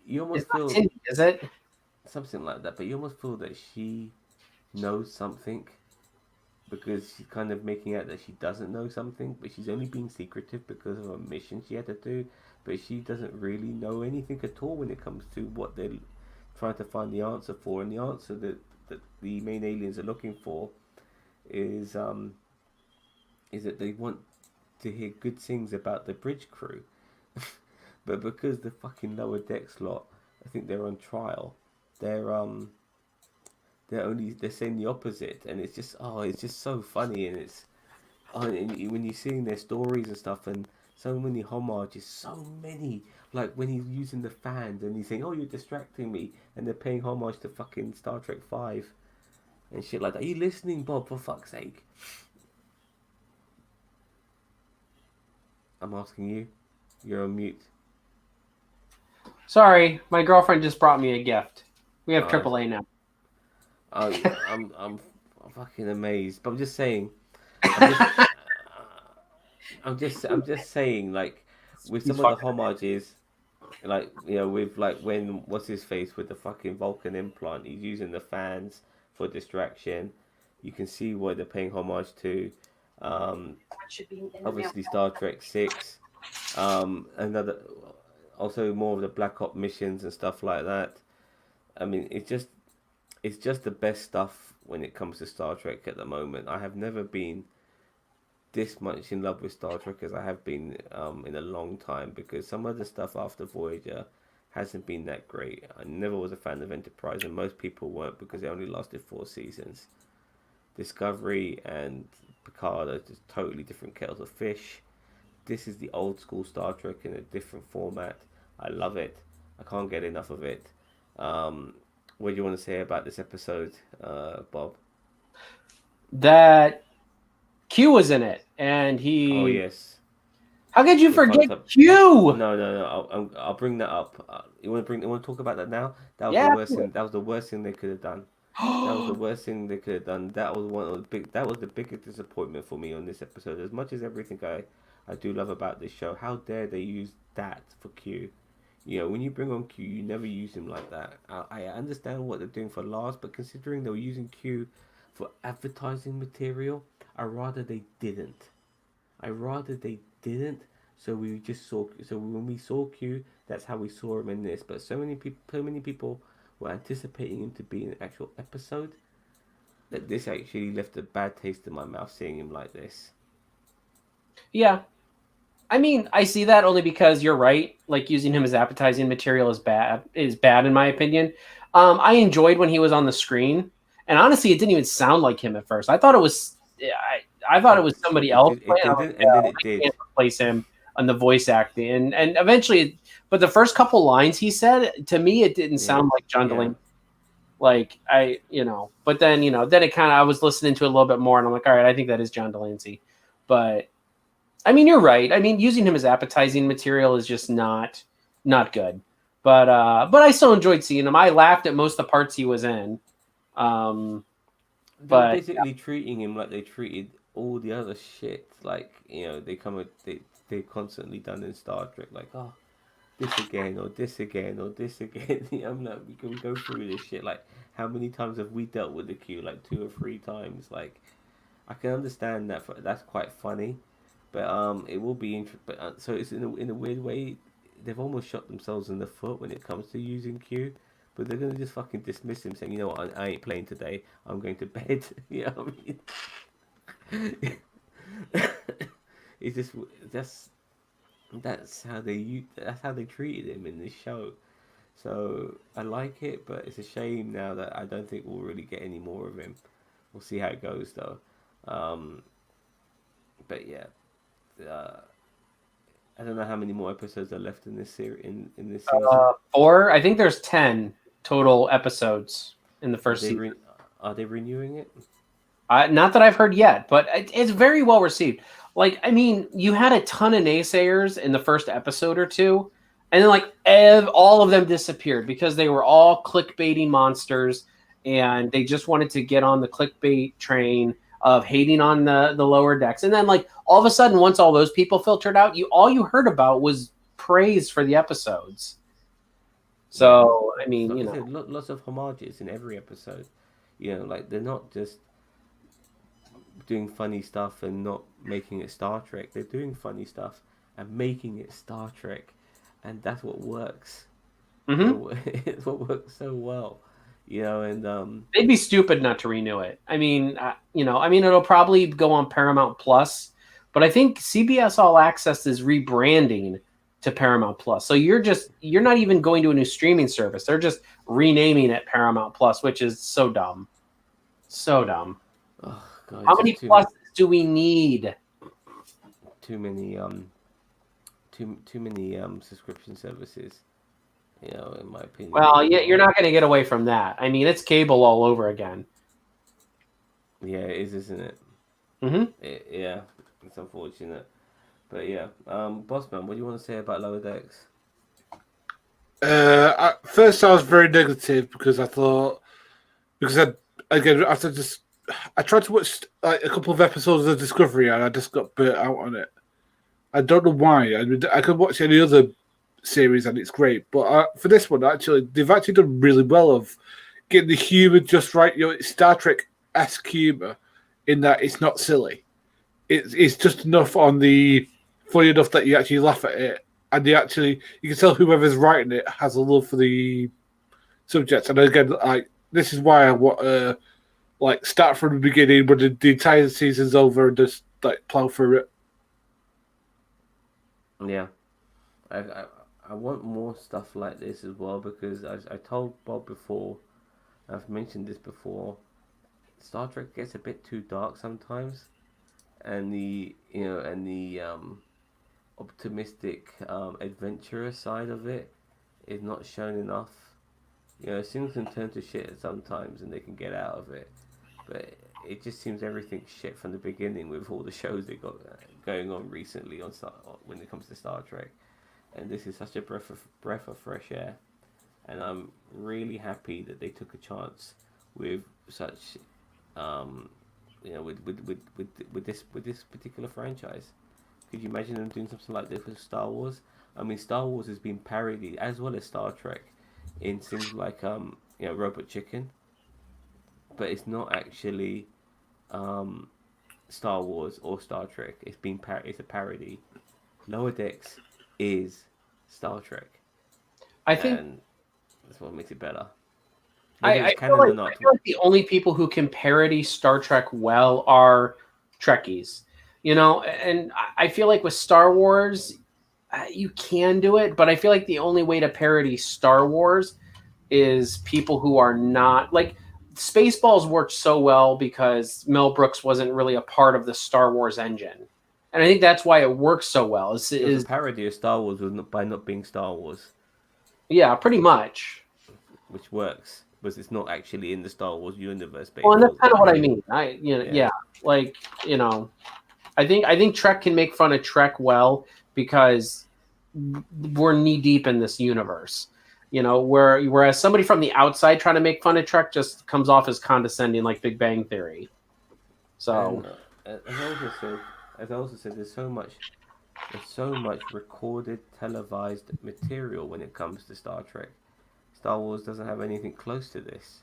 You almost feel Tindy, is it something like that? But you almost feel that she knows something, because she's kind of making out that she doesn't know something, but she's only being secretive because of a mission she had to do. But she doesn't really know anything at all when it comes to what they're trying to find the answer for. And the answer that the main aliens are looking for is that they want to hear good things about the bridge crew. But because the fucking lower decks lot, I think they're on trial, they're saying the opposite, and it's just so funny. And it's and when you're seeing their stories and stuff, and so many homages, so many, like when he's using the fans and he's saying, "Oh, you're distracting me," and they're paying homage to fucking Star Trek 5 and shit like that. Are you listening, Bob? For fuck's sake! I'm asking you. You're on mute. Sorry, my girlfriend just brought me a gift. We have AAA now. I'm fucking amazed. But I'm just saying. I'm just saying, like, with some of the homages, like, with like when what's his face with the fucking Vulcan implant, he's using the fans for distraction. You can see why they're paying homage to. Obviously Star Trek 6. Another. Also, more of the Black Ops missions and stuff like that. I mean, it's just the best stuff when it comes to Star Trek at the moment. I have never been this much in love with Star Trek as I have been in a long time, because some of the stuff after Voyager hasn't been that great. I never was a fan of Enterprise, and most people weren't, because it only lasted 4 seasons. Discovery and Picard are just totally different kettles of fish. This is the old school Star Trek in a different format. I love it. I can't get enough of it. What do you want to say about this episode, Bob? That Q was in it, and he. Oh yes. How could you forget Q? No. I'll bring that up. You want to talk about that now? That was the worst thing. That was the worst thing they could have done. That was the worst thing they could have done. That was the biggest disappointment for me on this episode. As much as everything I do love about this show, how dare they use that for Q? When you bring on Q, you never use him like that. I understand what they're doing for Lars, but considering they were using Q for advertising material, I'd rather they didn't. So when we saw Q, that's how we saw him in this. But so many people were anticipating him to be in an actual episode, that this actually left a bad taste in my mouth seeing him like this. Yeah. I mean, I see that only because you're right. Like, using him as appetizing material is bad in my opinion. I enjoyed when he was on the screen, and honestly, it didn't even sound like him at first. I thought it was, I thought it was somebody else. And then it did. Can't replace him on the voice acting, and eventually, but the first couple lines he said, to me, it didn't sound like John Delaney. Like but then then it kind of I was listening to it a little bit more, and I'm like, all right, I think that is John Delancey. But I mean, you're right. I mean, using him as appetizing material is just not good. But I still enjoyed seeing him. I laughed at most of the parts he was in. They're But basically treating him like they treated all the other shit. Like, they constantly done in Star Trek. Like, oh, this again, or this again, or this again. I'm like, we can go through this shit. Like, how many times have we dealt with the Q? Like 2 or 3 times. Like, I can understand that. That's quite funny, but it will be But so it's in a weird way, they've almost shot themselves in the foot when it comes to using Q. But they're gonna just fucking dismiss him, saying, "You know what? I ain't playing today. I'm going to bed." You know what I mean? It's just that's how they treated him in this show. So I like it, but it's a shame now that I don't think we'll really get any more of him. We'll see how it goes though. But yeah, I don't know how many more episodes are left in this series. In this season, 4. I think there's 10 total episodes in the first season. Are they renewing it? Not that I've heard yet, but it's very well received. Like, I mean, you had a ton of naysayers in the first episode or two, and then like all of them disappeared because they were all clickbaiting monsters, and they just wanted to get on the clickbait train of hating on the lower decks. And then like all of a sudden, once all those people filtered out, all you heard about was praise for the episodes. So I mean, lots of homages in every episode. Like they're not just doing funny stuff and not making it Star Trek. They're doing funny stuff and making it Star Trek, and that's what works. Mm-hmm. It's what works so well. And they'd be stupid not to renew it. I mean, it'll probably go on Paramount Plus, but I think CBS All Access is rebranding to Paramount Plus. So you're not even going to a new streaming service. They're just renaming it Paramount Plus, which is so dumb. So dumb. Oh, God, how many pluses do we need? Too many subscription services. In my opinion. Well, yeah, you're not going to get away from that. I mean, it's cable all over again. Yeah, it is, isn't it? Mm-hmm. Yeah, it's unfortunate. But yeah, Bossman, what do you want to say about Lower Decks? At first, I was very negative because I tried to watch like a couple of episodes of Discovery and I just got burnt out on it. I don't know why. I mean, I could watch any other series and it's great, but for this one, actually, they've actually done really well of getting the humor just right. It's Star Trek-esque humor in that it's not silly. It's just enough on the funny enough that you actually laugh at it, and you can tell whoever's writing it has a love for the subject. And again, like this is why I want start from the beginning when the entire season's over and just like plow through it. Yeah, I want more stuff like this as well because I told Bob before, I've mentioned this before, Star Trek gets a bit too dark sometimes, and the optimistic, adventurous side of it is not shown enough. Things can turn to shit sometimes, and they can get out of it, but it just seems everything's shit from the beginning with all the shows they got going on recently when it comes to Star Trek. And this is such a breath of fresh air, and I'm really happy that they took a chance with such, with this particular franchise. Could you imagine them doing something like this with Star Wars? I mean, Star Wars has been parodied as well as Star Trek in things like Robot Chicken, but it's not actually Star Wars or Star Trek. It's a parody. Lower Decks is Star Trek. I think that's what makes it better. I feel like the only people who can parody Star Trek well are Trekkies. And I feel like with Star Wars, you can do it, but I feel like the only way to parody Star Wars is people who are not like Spaceballs worked so well because Mel Brooks wasn't really a part of the Star Wars engine. And I think that's why it works so well. It's a parody of Star Wars by not being Star Wars. Yeah, pretty much. Which works. but it's not actually in the Star Wars universe. But Well, and that's feels kind of like what I it. mean. Yeah. Yeah, like I think Trek can make fun of Trek well because we're knee deep in this universe. Whereas somebody from the outside trying to make fun of Trek just comes off as condescending, like Big Bang Theory. So And as I also said, there's so much recorded, televised material when it comes to Star Trek. Star Wars doesn't have anything close to this.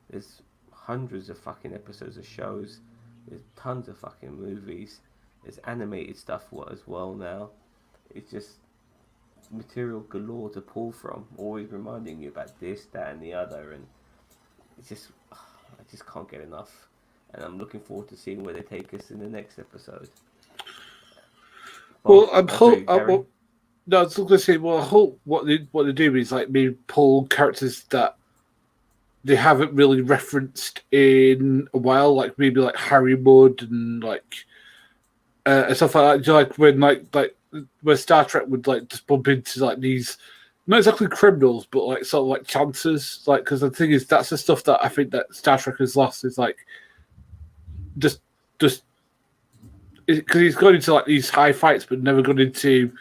There's hundreds of fucking episodes of shows. There's tons of fucking movies. There's animated stuff as well now. It's just material galore to pull from, always reminding you about this, that, and the other, and it's just I just can't get enough. And I'm looking forward to seeing where they take us in the next episode. Well, sorry, Gary. no, I was going to say. Well, I hope what they do is like maybe pull characters that they haven't really referenced in a while, like maybe like Harry Mudd and like and stuff like that. Do you like when like where Star Trek would like just bump into like these not exactly criminals, but like sort of like chances. Like because the thing is that's the stuff that I think that Star Trek has lost is like just because he's gone into like these high fights, but never gone into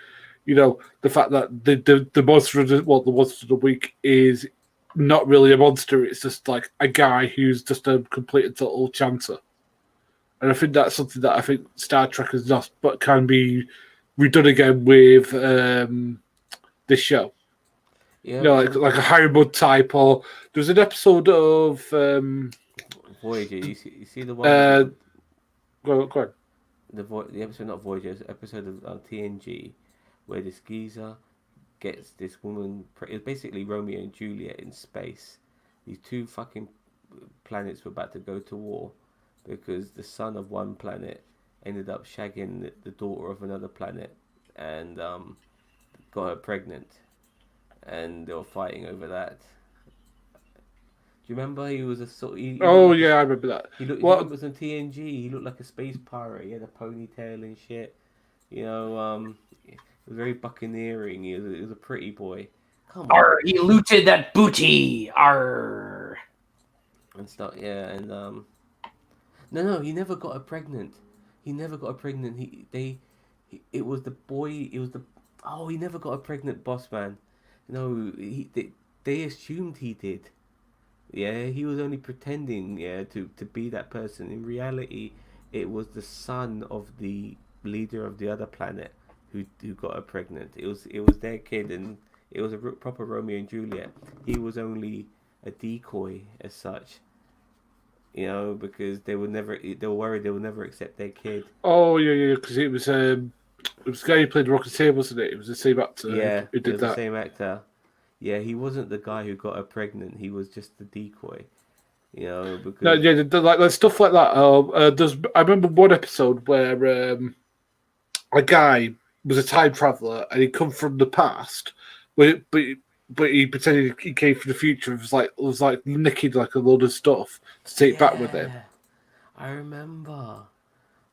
the fact that the monster of the monster of the week is not really a monster. It's just like a guy who's just a complete and total chancer. And I think that's something that I think Star Trek has lost, but can be redone again with this show. Yeah, like a Harry Mudd type, or there was an episode of Voyager. You see the one. go on. The episode, not Voyager, it's an episode of TNG where this geezer gets this woman. It's basically Romeo and Juliet in space. These two fucking planets were about to go to war because the son of one planet ended up shagging the daughter of another planet and got her pregnant, and they were fighting over that. Do you remember he was a sort? Oh yeah, I remember that. He was on TNG. He looked like a space pirate. He had a ponytail and shit. He was very buccaneering. He was a pretty boy. Come on. Arr, he looted that booty. Arr. And stuff. Yeah, and no, he never got her pregnant. He never got her pregnant. It was the boy. It was the. Oh, he never got her pregnant, boss man. No, they assumed he did. Yeah, he was only pretending, to be that person. In reality, it was the son of the leader of the other planet who got her pregnant. It was their kid, and it was a proper Romeo and Juliet. He was only a decoy as such, because they were worried they would never accept their kid. Oh yeah, because it was the guy who played Rocketeer, wasn't it? It was the same actor who did that. The same actor. Yeah, he wasn't the guy who got her pregnant. He was just the decoy, because... No, yeah, like stuff like that. I remember one episode where a guy was a time traveler and he'd come from the past, but he pretended he came from the future. It was like nicking like a load of stuff to take back with him. I remember.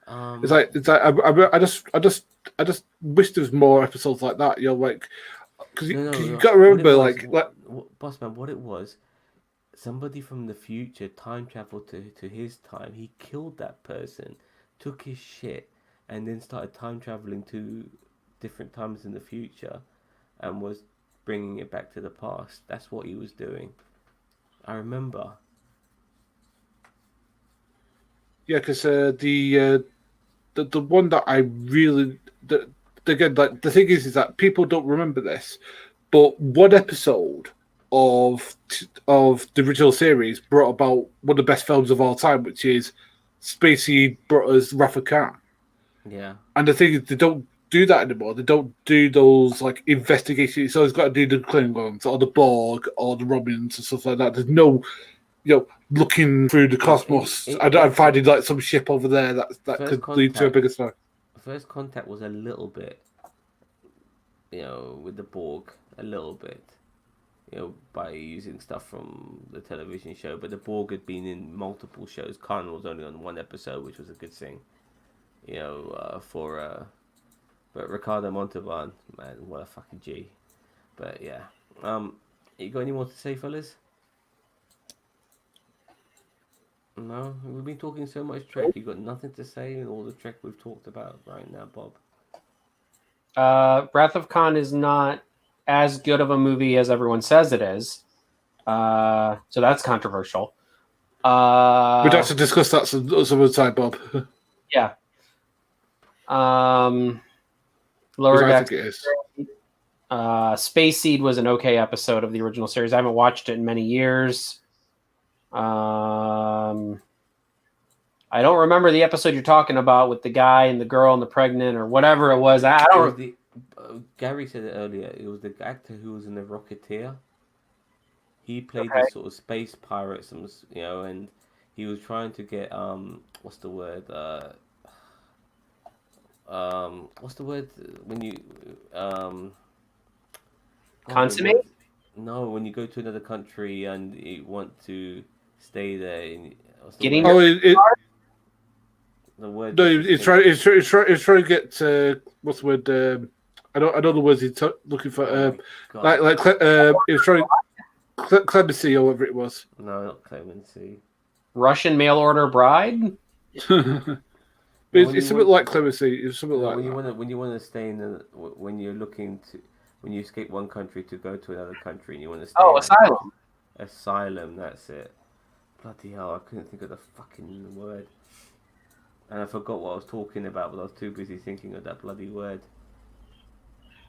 It's like I just wish there was more episodes like that. Like. Because you got to remember, boss man, what it was, somebody from the future time traveled to his time. He killed that person, took his shit, and then started time traveling to different times in the future, and was bringing it back to the past. That's what he was doing. I remember. Yeah, because the one that I really again, like the thing is that people don't remember this, but one episode of the original series brought about one of the best films of all time, which is Spacey brought us Wrath of Khan. Yeah. And the thing is, they don't do that anymore. They don't do those like investigations. So it's got to do the Klingons or the Borg or the Romulans and stuff like that. There's no, looking through the cosmos and finding like some ship over there that could lead to a bigger story. First Contact was a little bit, with the Borg, a little bit, by using stuff from the television show. But the Borg had been in multiple shows. Khan was only on one episode, which was a good thing, but Ricardo Montalban, man, what a fucking G. But yeah, you got any more to say, fellas? No, we've been talking so much Trek. You got nothing to say in all the Trek we've talked about right now, Bob. Wrath of Khan is not as good of a movie as everyone says it is. So that's controversial. We'd have to discuss that some other time, Bob. Yeah. Lower I Decks. think it is. Space Seed was an okay episode of the original series. I haven't watched it in many years. I don't remember the episode you're talking about with the guy and the girl and the pregnant or whatever it was. I don't. Gary said it earlier. It was the actor who was in the Rocketeer. He played Okay. this sort of space pirate, and he was trying to get what's the word? What's the word when you Consummate? No, when you go to another country and you want to stay there. What's the Getting word? The word. No, it's trying to get what's the word? I don't know the words he's looking for. It's trying clemency or whatever it was. No, not clemency. Russian mail order bride? It's something like clemency. It's something like when you want to stay when you're looking to when you escape one country to go to another country and you want to stay. Asylum. Asylum. That's it. Bloody hell! I couldn't think of the fucking word. And I forgot what I was talking about, but I was too busy thinking of that bloody word.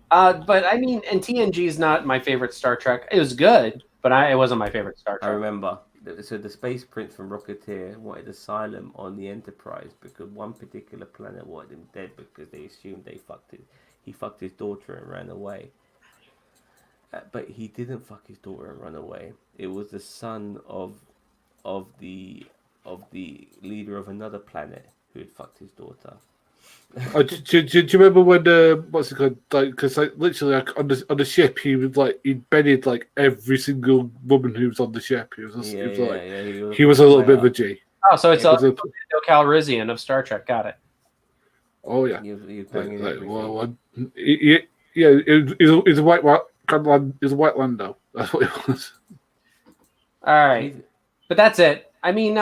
But I mean, and TNG is not my favorite Star Trek. It was good, but it wasn't my favorite Star Trek. I remember. So the space prince from Rocketeer wanted asylum on the Enterprise because one particular planet wanted him dead because they assumed he fucked his daughter and ran away. But he didn't fuck his daughter and run away. It was the son of the leader of another planet who had fucked his daughter. do you remember when what's it called? Because literally on the ship he bedded every single woman who was on the ship. He was a little bit of a G. Oh, so it's a Calrissian of Star Trek. Got it. Oh yeah. He's a white He's a white Lando. That's what it was. All right, but that's it. I mean,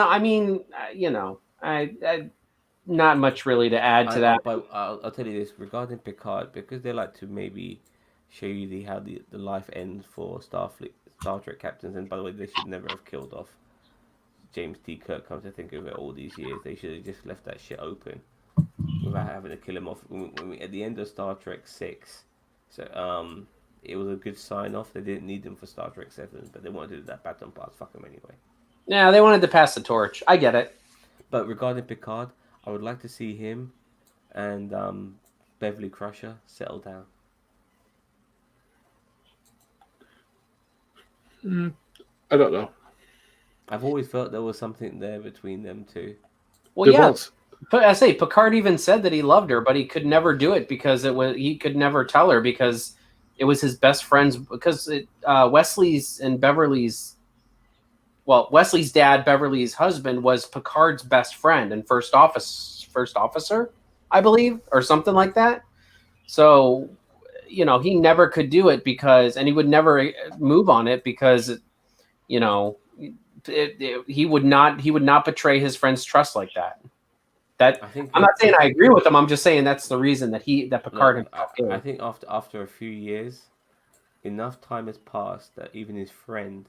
not much really to add to that. But I'll tell you this regarding Picard, because they like to maybe show you how the life ends for Star Trek captains. And by the way, they should never have killed off James T. Kirk. Come to think of it, all these years, they should have just left that shit open without having to kill him off. At the end of Star Trek 6, so it was a good sign off. They didn't need them for Star Trek 7, but they wanted to do that baton pass. Fuck them anyway. Yeah, they wanted to pass the torch. I get it. But regarding Picard, I would like to see him and Beverly Crusher settle down. I don't know. I've always felt there was something there between them two. Well, yeah. But I say Picard even said that he loved her, but he could never do it because he could never tell her because it was his best friend's. Because Wesley's and Beverly's. Well, Wesley's dad, Beverly's husband, was Picard's best friend and first officer, I believe, or something like that. So, he never could do it and he would never move on it because, he would not betray his friend's trust like that. I'm not saying I agree with him. I'm just saying that's the reason that Picard. I think after a few years, enough time has passed that even his friend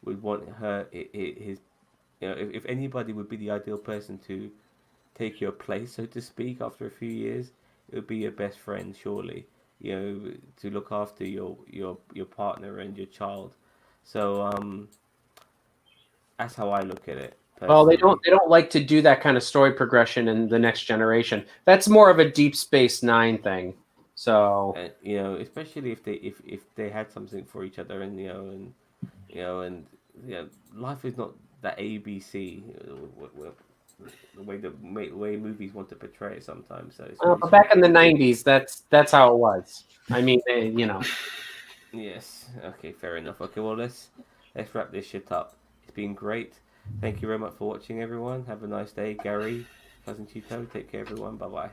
would want her if anybody would be the ideal person to take your place, so to speak, after a few years, it would be your best friend, surely, to look after your partner and your child. So that's how I look at it personally. Well, they don't like to do that kind of story progression in the Next Generation. That's more of a Deep Space Nine thing. So especially if they had something for each other, and life is not that ABC the way movies want to portray it sometimes. So but back in the 90s, that's how it was. I mean, Yes. Okay. Fair enough. Okay. Well, let's wrap this shit up. It's been great. Thank you very much for watching, everyone. Have a nice day, Gary, Cousin Chito. Take care, everyone. Bye bye.